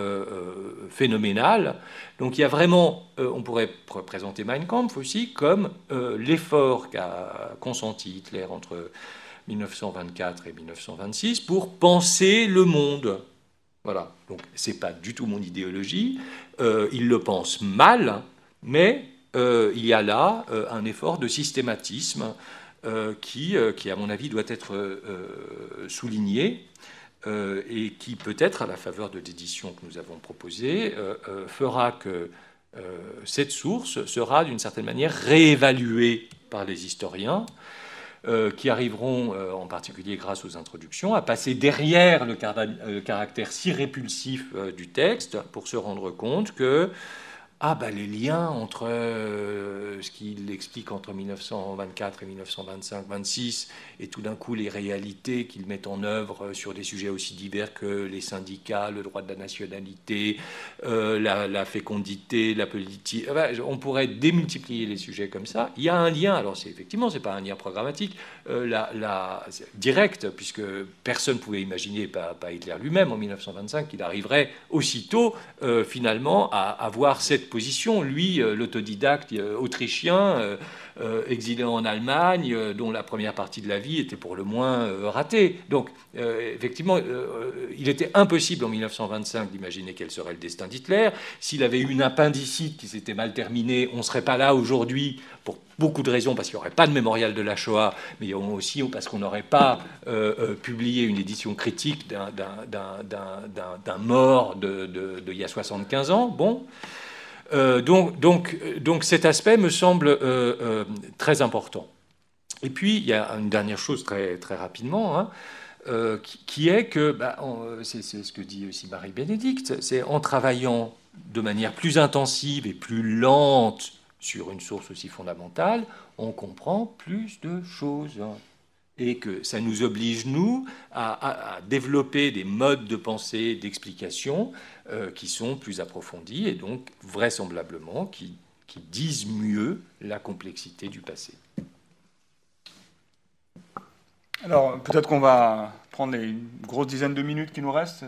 phénoménal. Donc il y a vraiment, on pourrait présenter Mein Kampf aussi comme l'effort qu'a consenti Hitler entre 1924 et 1926 pour penser le monde. Voilà, donc c'est pas du tout mon idéologie, il le pense mal, mais il y a là un effort de systématisme qui, à mon avis, doit être souligné et qui, peut-être, à la faveur de l'édition que nous avons proposée, fera que cette source sera, d'une certaine manière, réévaluée par les historiens, qui arriveront, en particulier grâce aux introductions, à passer derrière le caractère si répulsif du texte pour se rendre compte que les liens entre ce qu'il explique entre 1924 et 1925-26 et tout d'un coup les réalités qu'il met en œuvre sur des sujets aussi divers que les syndicats, le droit de la nationalité, la fécondité, la politique. On pourrait démultiplier les sujets comme ça. Il y a un lien, alors effectivement, c'est pas un lien programmatique, direct, puisque personne ne pouvait imaginer, pas Hitler lui-même en 1925, qu'il arriverait aussitôt finalement à avoir cette position. Lui, l'autodidacte autrichien, exilé en Allemagne, dont la première partie de la vie était pour le moins ratée. Donc, effectivement, il était impossible en 1925 d'imaginer quel serait le destin d'Hitler. S'il avait eu une appendicite qui s'était mal terminée, on ne serait pas là aujourd'hui pour beaucoup de raisons, parce qu'il n'y aurait pas de mémorial de la Shoah, mais aussi parce qu'on n'aurait pas publié une édition critique d'un mort d'il y a 75 ans. Bon. Donc cet aspect me semble très important. Et puis, il y a une dernière chose très, très rapidement, qui est que, c'est ce que dit aussi Marie-Bénédicte, c'est en travaillant de manière plus intensive et plus lente sur une source aussi fondamentale, on comprend plus de choses. Et que ça nous oblige, nous, à développer des modes de pensée, d'explication qui sont plus approfondis et donc, vraisemblablement, qui disent mieux la complexité du passé. Alors, peut-être qu'on va prendre les grosses dizaines de minutes qui nous restent.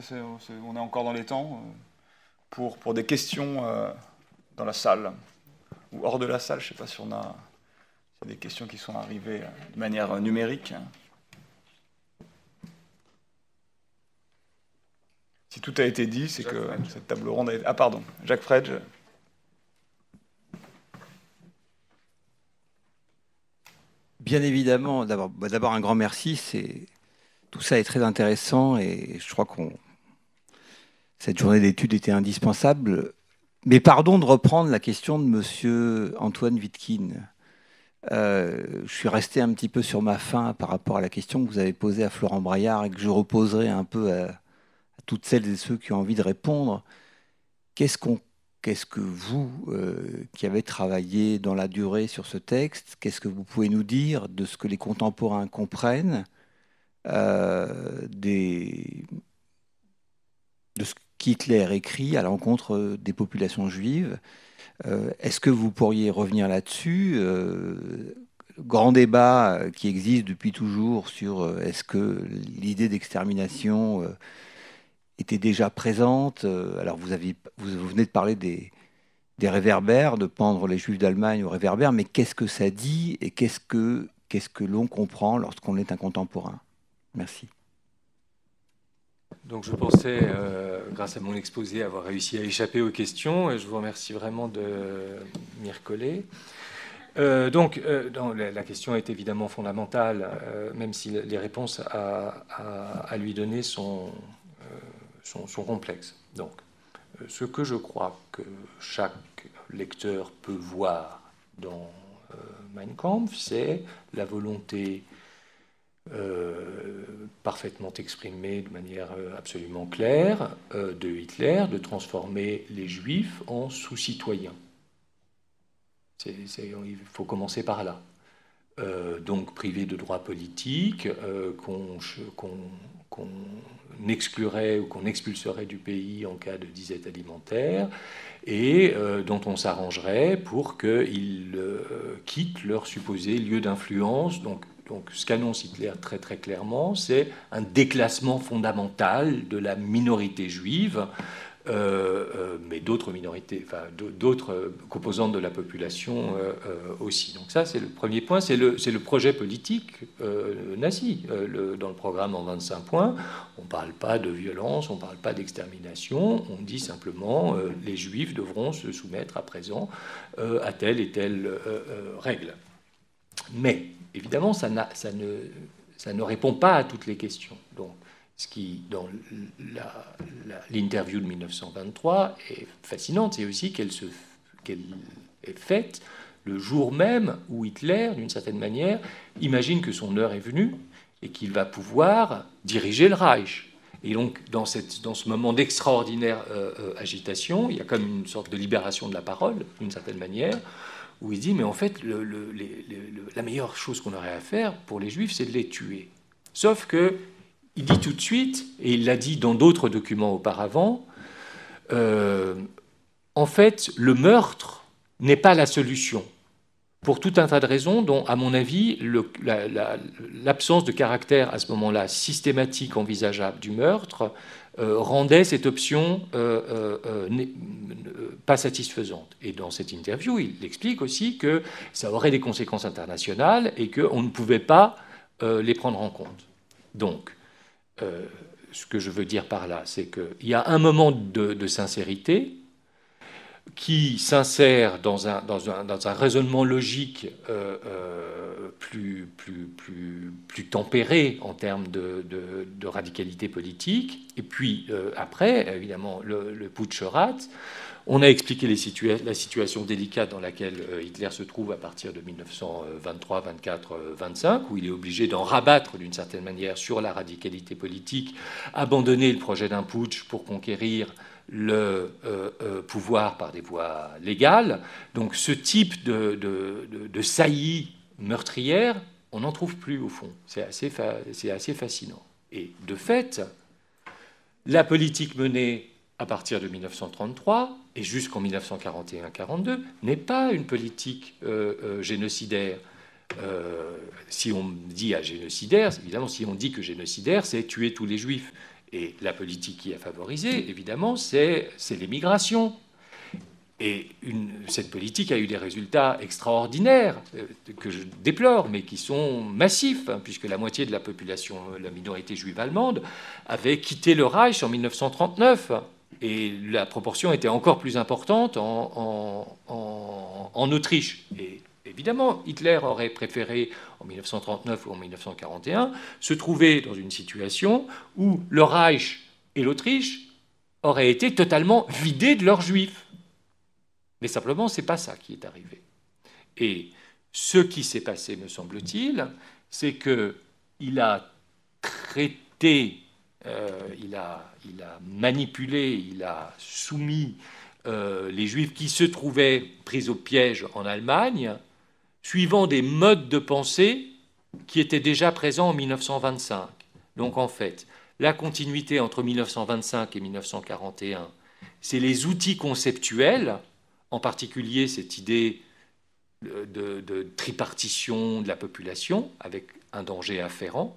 On est encore dans les temps pour des questions dans la salle ou hors de la salle. Je ne sais pas si on a des questions qui sont arrivées de manière numérique. Si tout a été dit, c'est que cette table ronde a été... Ah pardon, Jacques Fredge. Bien évidemment, d'abord un grand merci. Tout ça est très intéressant et je crois que cette journée d'études était indispensable. Mais pardon de reprendre la question de monsieur Antoine Wittkin. Je suis resté un petit peu sur ma faim par rapport à la question que vous avez posée à Florent Braillard et que je reposerai un peu à toutes celles et ceux qui ont envie de répondre. Qu'est-ce que vous, qui avez travaillé dans la durée sur ce texte, qu'est-ce que vous pouvez nous dire de ce que les contemporains comprennent, de ce qu'Hitler écrit à l'encontre des populations juives. Est-ce que vous pourriez revenir là-dessus? Grand débat qui existe depuis toujours sur est-ce que l'idée d'extermination était déjà présente. Alors vous venez de parler des réverbères, de pendre les Juifs d'Allemagne aux réverbères, mais qu'est-ce que ça dit et qu'est-ce que l'on comprend lorsqu'on est un contemporain? Merci. Donc je pensais, grâce à mon exposé, avoir réussi à échapper aux questions. Et je vous remercie vraiment de m'y recoller. La question est évidemment fondamentale, même si les réponses à lui donner sont complexes. Donc, ce que je crois que chaque lecteur peut voir dans Mein Kampf, c'est la volonté parfaitement exprimée de manière absolument claire de Hitler de transformer les Juifs en sous-citoyens. Il faut commencer par là. Donc privés de droits politiques, qu'on exclurait ou qu'on expulserait du pays en cas de disette alimentaire, et dont on s'arrangerait pour qu'ils quittent leur supposé lieu d'influence. Donc ce qu'annonce Hitler très très clairement, c'est un déclassement fondamental de la minorité juive, mais d'autres minorités, enfin d'autres composantes de la population aussi. Donc ça, c'est le premier point, c'est le projet politique nazi. Dans le programme en 25 points, on ne parle pas de violence, on ne parle pas d'extermination, on dit simplement les Juifs devront se soumettre à présent à telle et telle règle. Mais évidemment, ça ne répond pas à toutes les questions. Donc, ce qui, dans l'interview de 1923, est fascinante, c'est aussi qu'elle est faite le jour même où Hitler, d'une certaine manière, imagine que son heure est venue et qu'il va pouvoir diriger le Reich. Et donc, dans ce moment d'extraordinaire agitation, il y a comme une sorte de libération de la parole, d'une certaine manière, où il dit, mais en fait, la meilleure chose qu'on aurait à faire pour les Juifs, c'est de les tuer. Sauf que il dit tout de suite, et il l'a dit dans d'autres documents auparavant, en fait, le meurtre n'est pas la solution, pour tout un tas de raisons dont, à mon avis, l'absence de caractère à ce moment-là systématique envisageable du meurtre rendait cette option pas satisfaisante. Et dans cette interview, il explique aussi que ça aurait des conséquences internationales et qu'on ne pouvait pas les prendre en compte. Donc, ce que je veux dire par là, c'est qu'il y a un moment de sincérité qui s'insère dans un raisonnement logique plus tempéré en termes de radicalité politique. Et puis après, évidemment, le putsch rate. On a expliqué la situation délicate dans laquelle Hitler se trouve à partir de 1923, 24, 25, où il est obligé d'en rabattre d'une certaine manière sur la radicalité politique, abandonner le projet d'un putsch pour conquérir le pouvoir par des voies légales. Donc ce type de saillie meurtrière, on n'en trouve plus au fond. C'est assez fascinant. Et de fait, la politique menée à partir de 1933 et jusqu'en 1941-42 n'est pas une politique génocidaire. Si on dit à génocidaire, évidemment, si on dit que génocidaire, c'est tuer tous les juifs. Et la politique qui a favorisé, évidemment, c'est l'émigration. Et cette politique a eu des résultats extraordinaires, que je déplore, mais qui sont massifs, hein, puisque la moitié de la population, la minorité juive allemande, avait quitté le Reich en 1939. Et la proportion était encore plus importante en Autriche. Et évidemment, Hitler aurait préféré, en 1939 ou en 1941, se trouver dans une situation où le Reich et l'Autriche auraient été totalement vidés de leurs juifs. Mais simplement, ce n'est pas ça qui est arrivé. Et ce qui s'est passé, me semble-t-il, c'est qu'il a traité, il a manipulé, il a soumis les Juifs qui se trouvaient pris au piège en Allemagne, suivant des modes de pensée qui étaient déjà présents en 1925. Donc en fait, la continuité entre 1925 et 1941, c'est les outils conceptuels, en particulier cette idée de tripartition de la population, avec un danger afférent,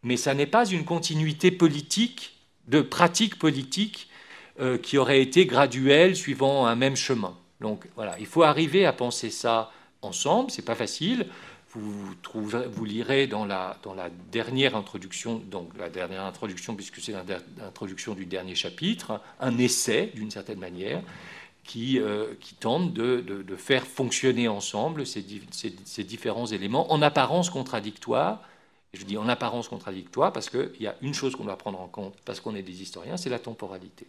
mais ça n'est pas une continuité politique, de pratique politique, qui aurait été graduelle, suivant un même chemin. Donc voilà, il faut arriver à penser ça ensemble, c'est pas facile. Vous lirez dans la dernière introduction, puisque c'est l'introduction du dernier chapitre, un essai, d'une certaine manière, qui tente de faire fonctionner ensemble ces différents éléments, en apparence contradictoires. Et je dis en apparence contradictoires parce qu'il y a une chose qu'on doit prendre en compte, parce qu'on est des historiens, c'est la temporalité.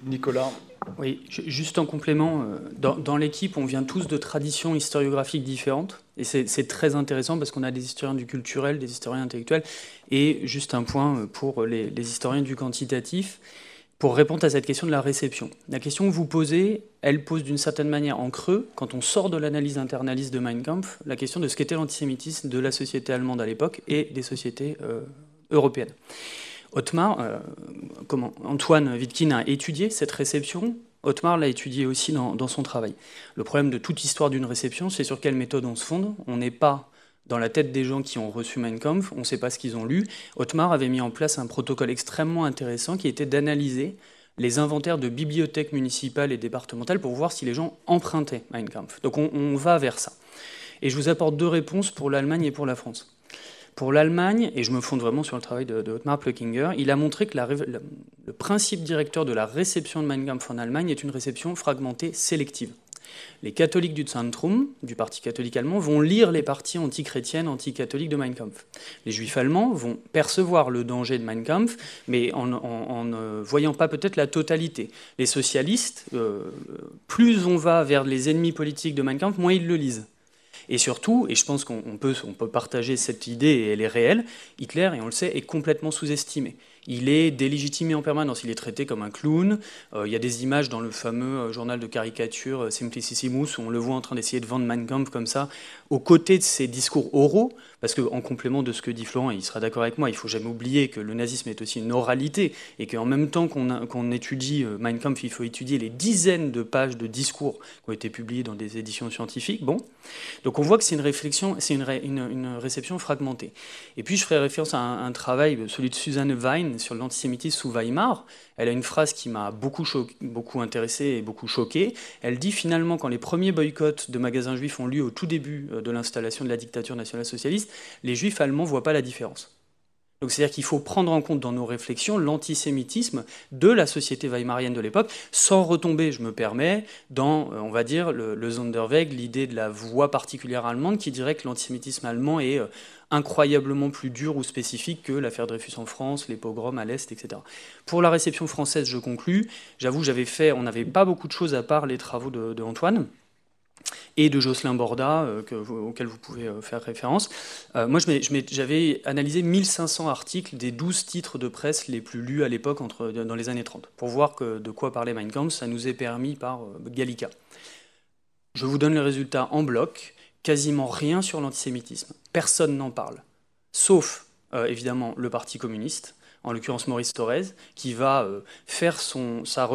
Nicolas. Oui, juste en complément, dans l'équipe, on vient tous de traditions historiographiques différentes, et c'est très intéressant parce qu'on a des historiens du culturel, des historiens intellectuels, et juste un point pour les historiens du quantitatif, pour répondre à cette question de la réception. La question que vous posez, elle pose d'une certaine manière en creux, quand on sort de l'analyse internaliste de Mein Kampf, la question de ce qu'était l'antisémitisme de la société allemande à l'époque et des sociétés européennes. Antoine Wittgen a étudié cette réception. Otmar l'a étudié aussi dans son travail. Le problème de toute histoire d'une réception, c'est sur quelle méthode on se fonde. On n'est pas dans la tête des gens qui ont reçu Mein Kampf, on ne sait pas ce qu'ils ont lu. Otmar avait mis en place un protocole extrêmement intéressant qui était d'analyser les inventaires de bibliothèques municipales et départementales pour voir si les gens empruntaient Mein Kampf. Donc on va vers ça. Et je vous apporte deux réponses pour l'Allemagne et pour la France. Pour l'Allemagne, et je me fonde vraiment sur le travail de Otmar Plöckinger, il a montré que le principe directeur de la réception de Mein Kampf en Allemagne est une réception fragmentée sélective. Les catholiques du Zentrum, du parti catholique allemand, vont lire les parties anti-chrétiennes, anti-catholiques de Mein Kampf. Les juifs allemands vont percevoir le danger de Mein Kampf, mais en ne voyant pas peut-être la totalité. Les socialistes, plus on va vers les ennemis politiques de Mein Kampf, moins ils le lisent. Et surtout, et je pense qu'on peut partager cette idée, et elle est réelle, Hitler, et on le sait, est complètement sous-estimé. Il est délégitimé en permanence, il est traité comme un clown. Il y a des images dans le fameux journal de caricature Simplicissimus où on le voit en train d'essayer de vendre Mein Kampf comme ça, aux côtés de ses discours oraux, parce qu'en complément de ce que dit Florent, et il sera d'accord avec moi, il ne faut jamais oublier que le nazisme est aussi une oralité, et qu'en même temps qu'on étudie Mein Kampf, il faut étudier les dizaines de pages de discours qui ont été publiés dans des éditions scientifiques. Bon. Donc on voit que c'est une réflexion, c'est une réception fragmentée. Et puis je ferai référence à un travail, celui de Susanne Wein, sur l'antisémitisme sous Weimar. Elle a une phrase qui m'a beaucoup intéressé et beaucoup choqué. Elle dit finalement, quand les premiers boycotts de magasins juifs ont lieu au tout début de l'installation de la dictature nationale-socialiste, les juifs allemands ne voient pas la différence. Donc c'est-à-dire qu'il faut prendre en compte dans nos réflexions l'antisémitisme de la société weimarienne de l'époque, sans retomber, je me permets, dans, on va dire, le Sonderweg, l'idée de la voix particulière allemande qui dirait que l'antisémitisme allemand est incroyablement plus dur ou spécifique que l'affaire Dreyfus en France, les pogroms à l'Est, etc. Pour la réception française, je conclus. J'avoue, on n'avait pas beaucoup de choses à part les travaux de Antoine et de Jocelyn Borda, auquel vous pouvez faire référence. Moi, j'avais analysé 1500 articles des 12 titres de presse les plus lus à l'époque dans les années 30, pour voir de quoi parlait Mein Kampf. Ça nous est permis par Gallica. Je vous donne les résultats en bloc. Quasiment rien sur l'antisémitisme. Personne n'en parle. Sauf, évidemment, le Parti communiste, en l'occurrence Maurice Thorez, qui va faire sa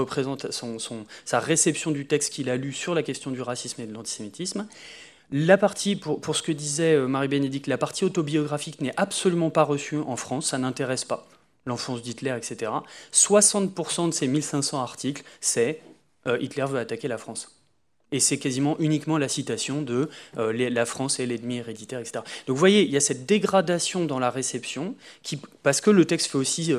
réception du texte qu'il a lu sur la question du racisme et de l'antisémitisme. La partie, pour ce que disait Marie-Bénédicte, la partie autobiographique n'est absolument pas reçue en France, ça n'intéresse pas l'enfance d'Hitler, etc. 60% de ces 1500 articles, c'est Hitler veut attaquer la France. Et c'est quasiment uniquement la citation de la France est l'ennemi héréditaire, etc. Donc vous voyez, il y a cette dégradation dans la réception, parce que le texte fait aussi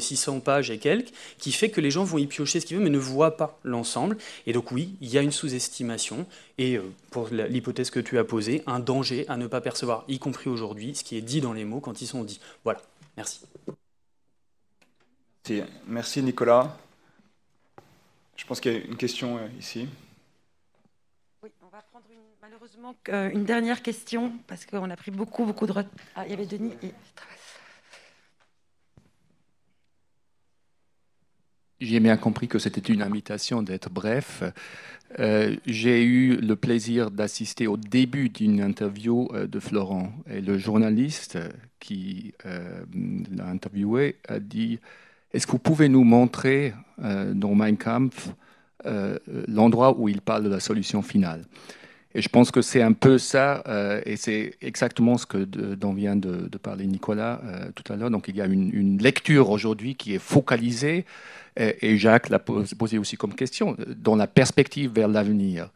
600 pages et quelques, qui fait que les gens vont y piocher ce qu'ils veulent, mais ne voient pas l'ensemble. Et donc oui, il y a une sous-estimation, et pour l'hypothèse que tu as posée, un danger à ne pas percevoir, y compris aujourd'hui, ce qui est dit dans les mots quand ils sont dits. Voilà, merci. Merci Nicolas. Je pense qu'il y a une question ici. Malheureusement, une dernière question, parce qu'on a pris beaucoup de retard. Ah, il y avait Denis. j'ai bien compris que c'était une invitation d'être bref. J'ai eu le plaisir d'assister au début d'une interview de Florent. Et le journaliste qui l'a interviewé a dit « Est-ce que vous pouvez nous montrer dans Mein Kampf l'endroit où il parle de la solution finale ?» Et je pense que c'est un peu ça, et c'est exactement ce dont vient de parler Nicolas tout à l'heure. Donc il y a une lecture aujourd'hui qui est focalisée, et Jacques l'a posé aussi comme question, dans la perspective vers l'avenir.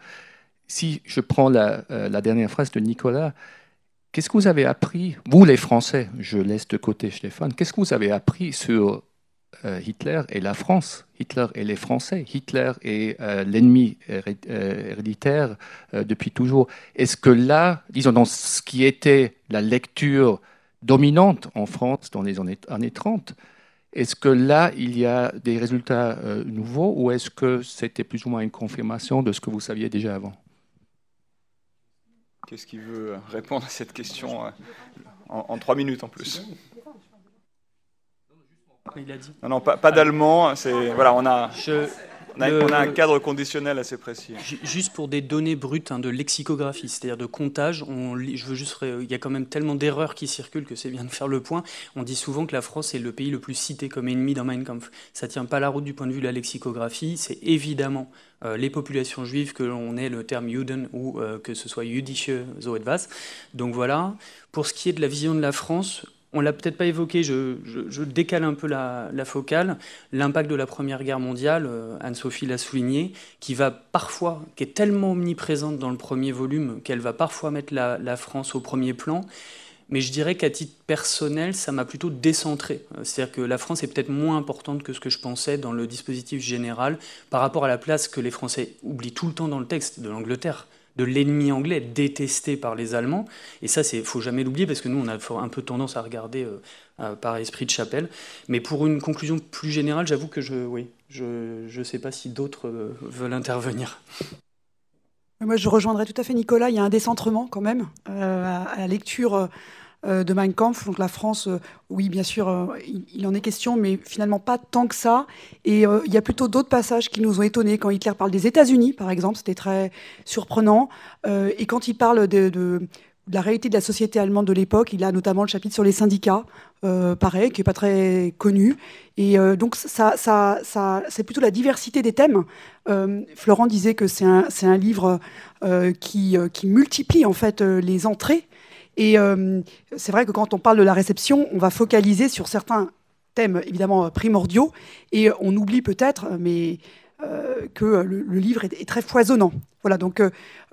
Si je prends la dernière phrase de Nicolas, qu'est-ce que vous avez appris, vous les Français, je laisse de côté Stéphane, qu'est-ce que vous avez appris sur Hitler et la France, Hitler et les Français, Hitler et l'ennemi héréditaire depuis toujours. Est-ce que là, disons dans ce qui était la lecture dominante en France dans les années 30, est-ce que là, il y a des résultats nouveaux ou est-ce que c'était plus ou moins une confirmation de ce que vous saviez déjà avant? Qu'est-ce qui veut répondre à cette question en 3 minutes en plus? Il a dit. Non, pas d'allemand. Voilà, on a un cadre conditionnel assez précis. Juste pour des données brutes de lexicographie, c'est-à-dire de comptage, il y a quand même tellement d'erreurs qui circulent que c'est bien de faire le point. On dit souvent que la France est le pays le plus cité comme ennemi dans Mein Kampf. Ça ne tient pas la route du point de vue de la lexicographie. C'est évidemment les populations juives que l'on ait le terme Juden ou que ce soit Jüdische so etwas. Donc voilà. Pour ce qui est de la vision de la France, on ne l'a peut-être pas évoqué, je décale un peu la focale. L'impact de la Première Guerre mondiale, Anne-Sophie l'a souligné, qui est tellement omniprésente dans le premier volume qu'elle va parfois mettre la France au premier plan. Mais je dirais qu'à titre personnel, ça m'a plutôt décentré. C'est-à-dire que la France est peut-être moins importante que ce que je pensais dans le dispositif général par rapport à la place que les Français oublient tout le temps dans le texte de l'Angleterre, de l'ennemi anglais détesté par les Allemands. Et ça, il ne faut jamais l'oublier, parce que nous, on a un peu tendance à regarder par esprit de chapelle. Mais pour une conclusion plus générale, j'avoue que je ne sais pas si d'autres veulent intervenir. Moi, je rejoindrais tout à fait Nicolas. Il y a un décentrement quand même à la lecture de Mein Kampf. Donc la France, oui, bien sûr, il en est question, mais finalement pas tant que ça. Et il y a plutôt d'autres passages qui nous ont étonnés. Quand Hitler parle des États-Unis, par exemple, c'était très surprenant. Et quand il parle de la réalité de la société allemande de l'époque, il a notamment le chapitre sur les syndicats, pareil, qui n'est pas très connu. Et donc c'est plutôt la diversité des thèmes. Florent disait que c'est un livre qui multiplie en fait les entrées. Et c'est vrai que quand on parle de la réception, on va focaliser sur certains thèmes évidemment primordiaux et on oublie peut-être, que le livre est très foisonnant. Voilà, donc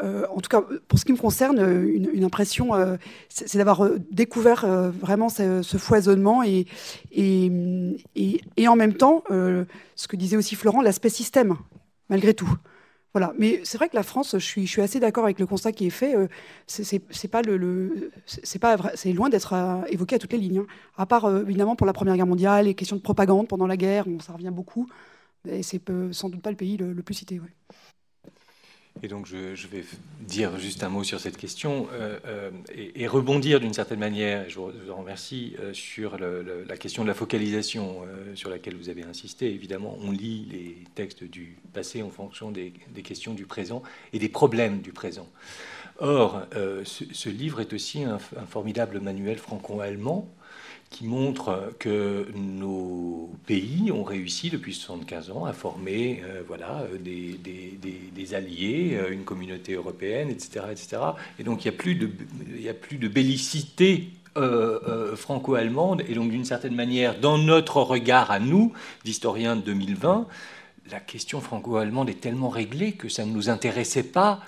en tout cas, pour ce qui me concerne, une impression, c'est d'avoir découvert vraiment ce foisonnement et en même temps, ce que disait aussi Florent, l'aspect système, malgré tout. Voilà, mais c'est vrai que la France, je suis assez d'accord avec le constat qui est fait. C'est loin d'être évoqué à toutes les lignes, hein. À part évidemment pour la Première Guerre mondiale, les questions de propagande pendant la guerre, ça revient beaucoup. Et c'est sans doute pas le pays le plus cité. Ouais. Et donc je vais dire juste un mot sur cette question et rebondir d'une certaine manière, je vous remercie, sur la question de la focalisation sur laquelle vous avez insisté. Évidemment, on lit les textes du passé en fonction des questions du présent et des problèmes du présent. Or, ce livre est aussi un formidable manuel franco-allemand qui montre que nos pays ont réussi depuis 75 ans à former des alliés, une communauté européenne, etc., etc. Et donc il n'y a plus de bellicité franco-allemande. Et donc d'une certaine manière, dans notre regard à nous, d'historiens de 2020, la question franco-allemande est tellement réglée que ça ne nous intéressait pas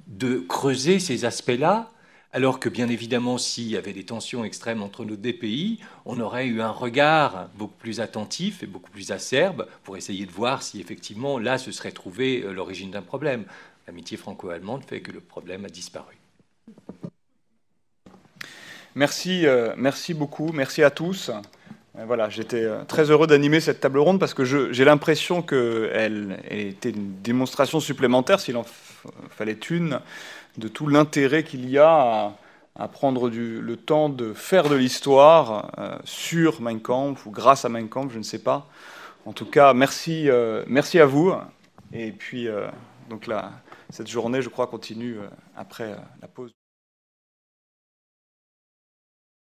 de creuser ces aspects-là. Alors que, bien évidemment, s'il y avait des tensions extrêmes entre nos deux pays, on aurait eu un regard beaucoup plus attentif et beaucoup plus acerbe pour essayer de voir si, effectivement, là, se serait trouvé l'origine d'un problème. L'amitié franco-allemande fait que le problème a disparu. Merci beaucoup. Merci à tous. Voilà, j'étais très heureux d'animer cette table ronde parce que j'ai l'impression qu'elle était une démonstration supplémentaire, s'il en fallait une, de tout l'intérêt qu'il y a à prendre le temps de faire de l'histoire sur Mein Kampf ou grâce à Mein Kampf, je ne sais pas, En tout cas, merci à vous. Et puis, donc cette journée, je crois, continue après la pause.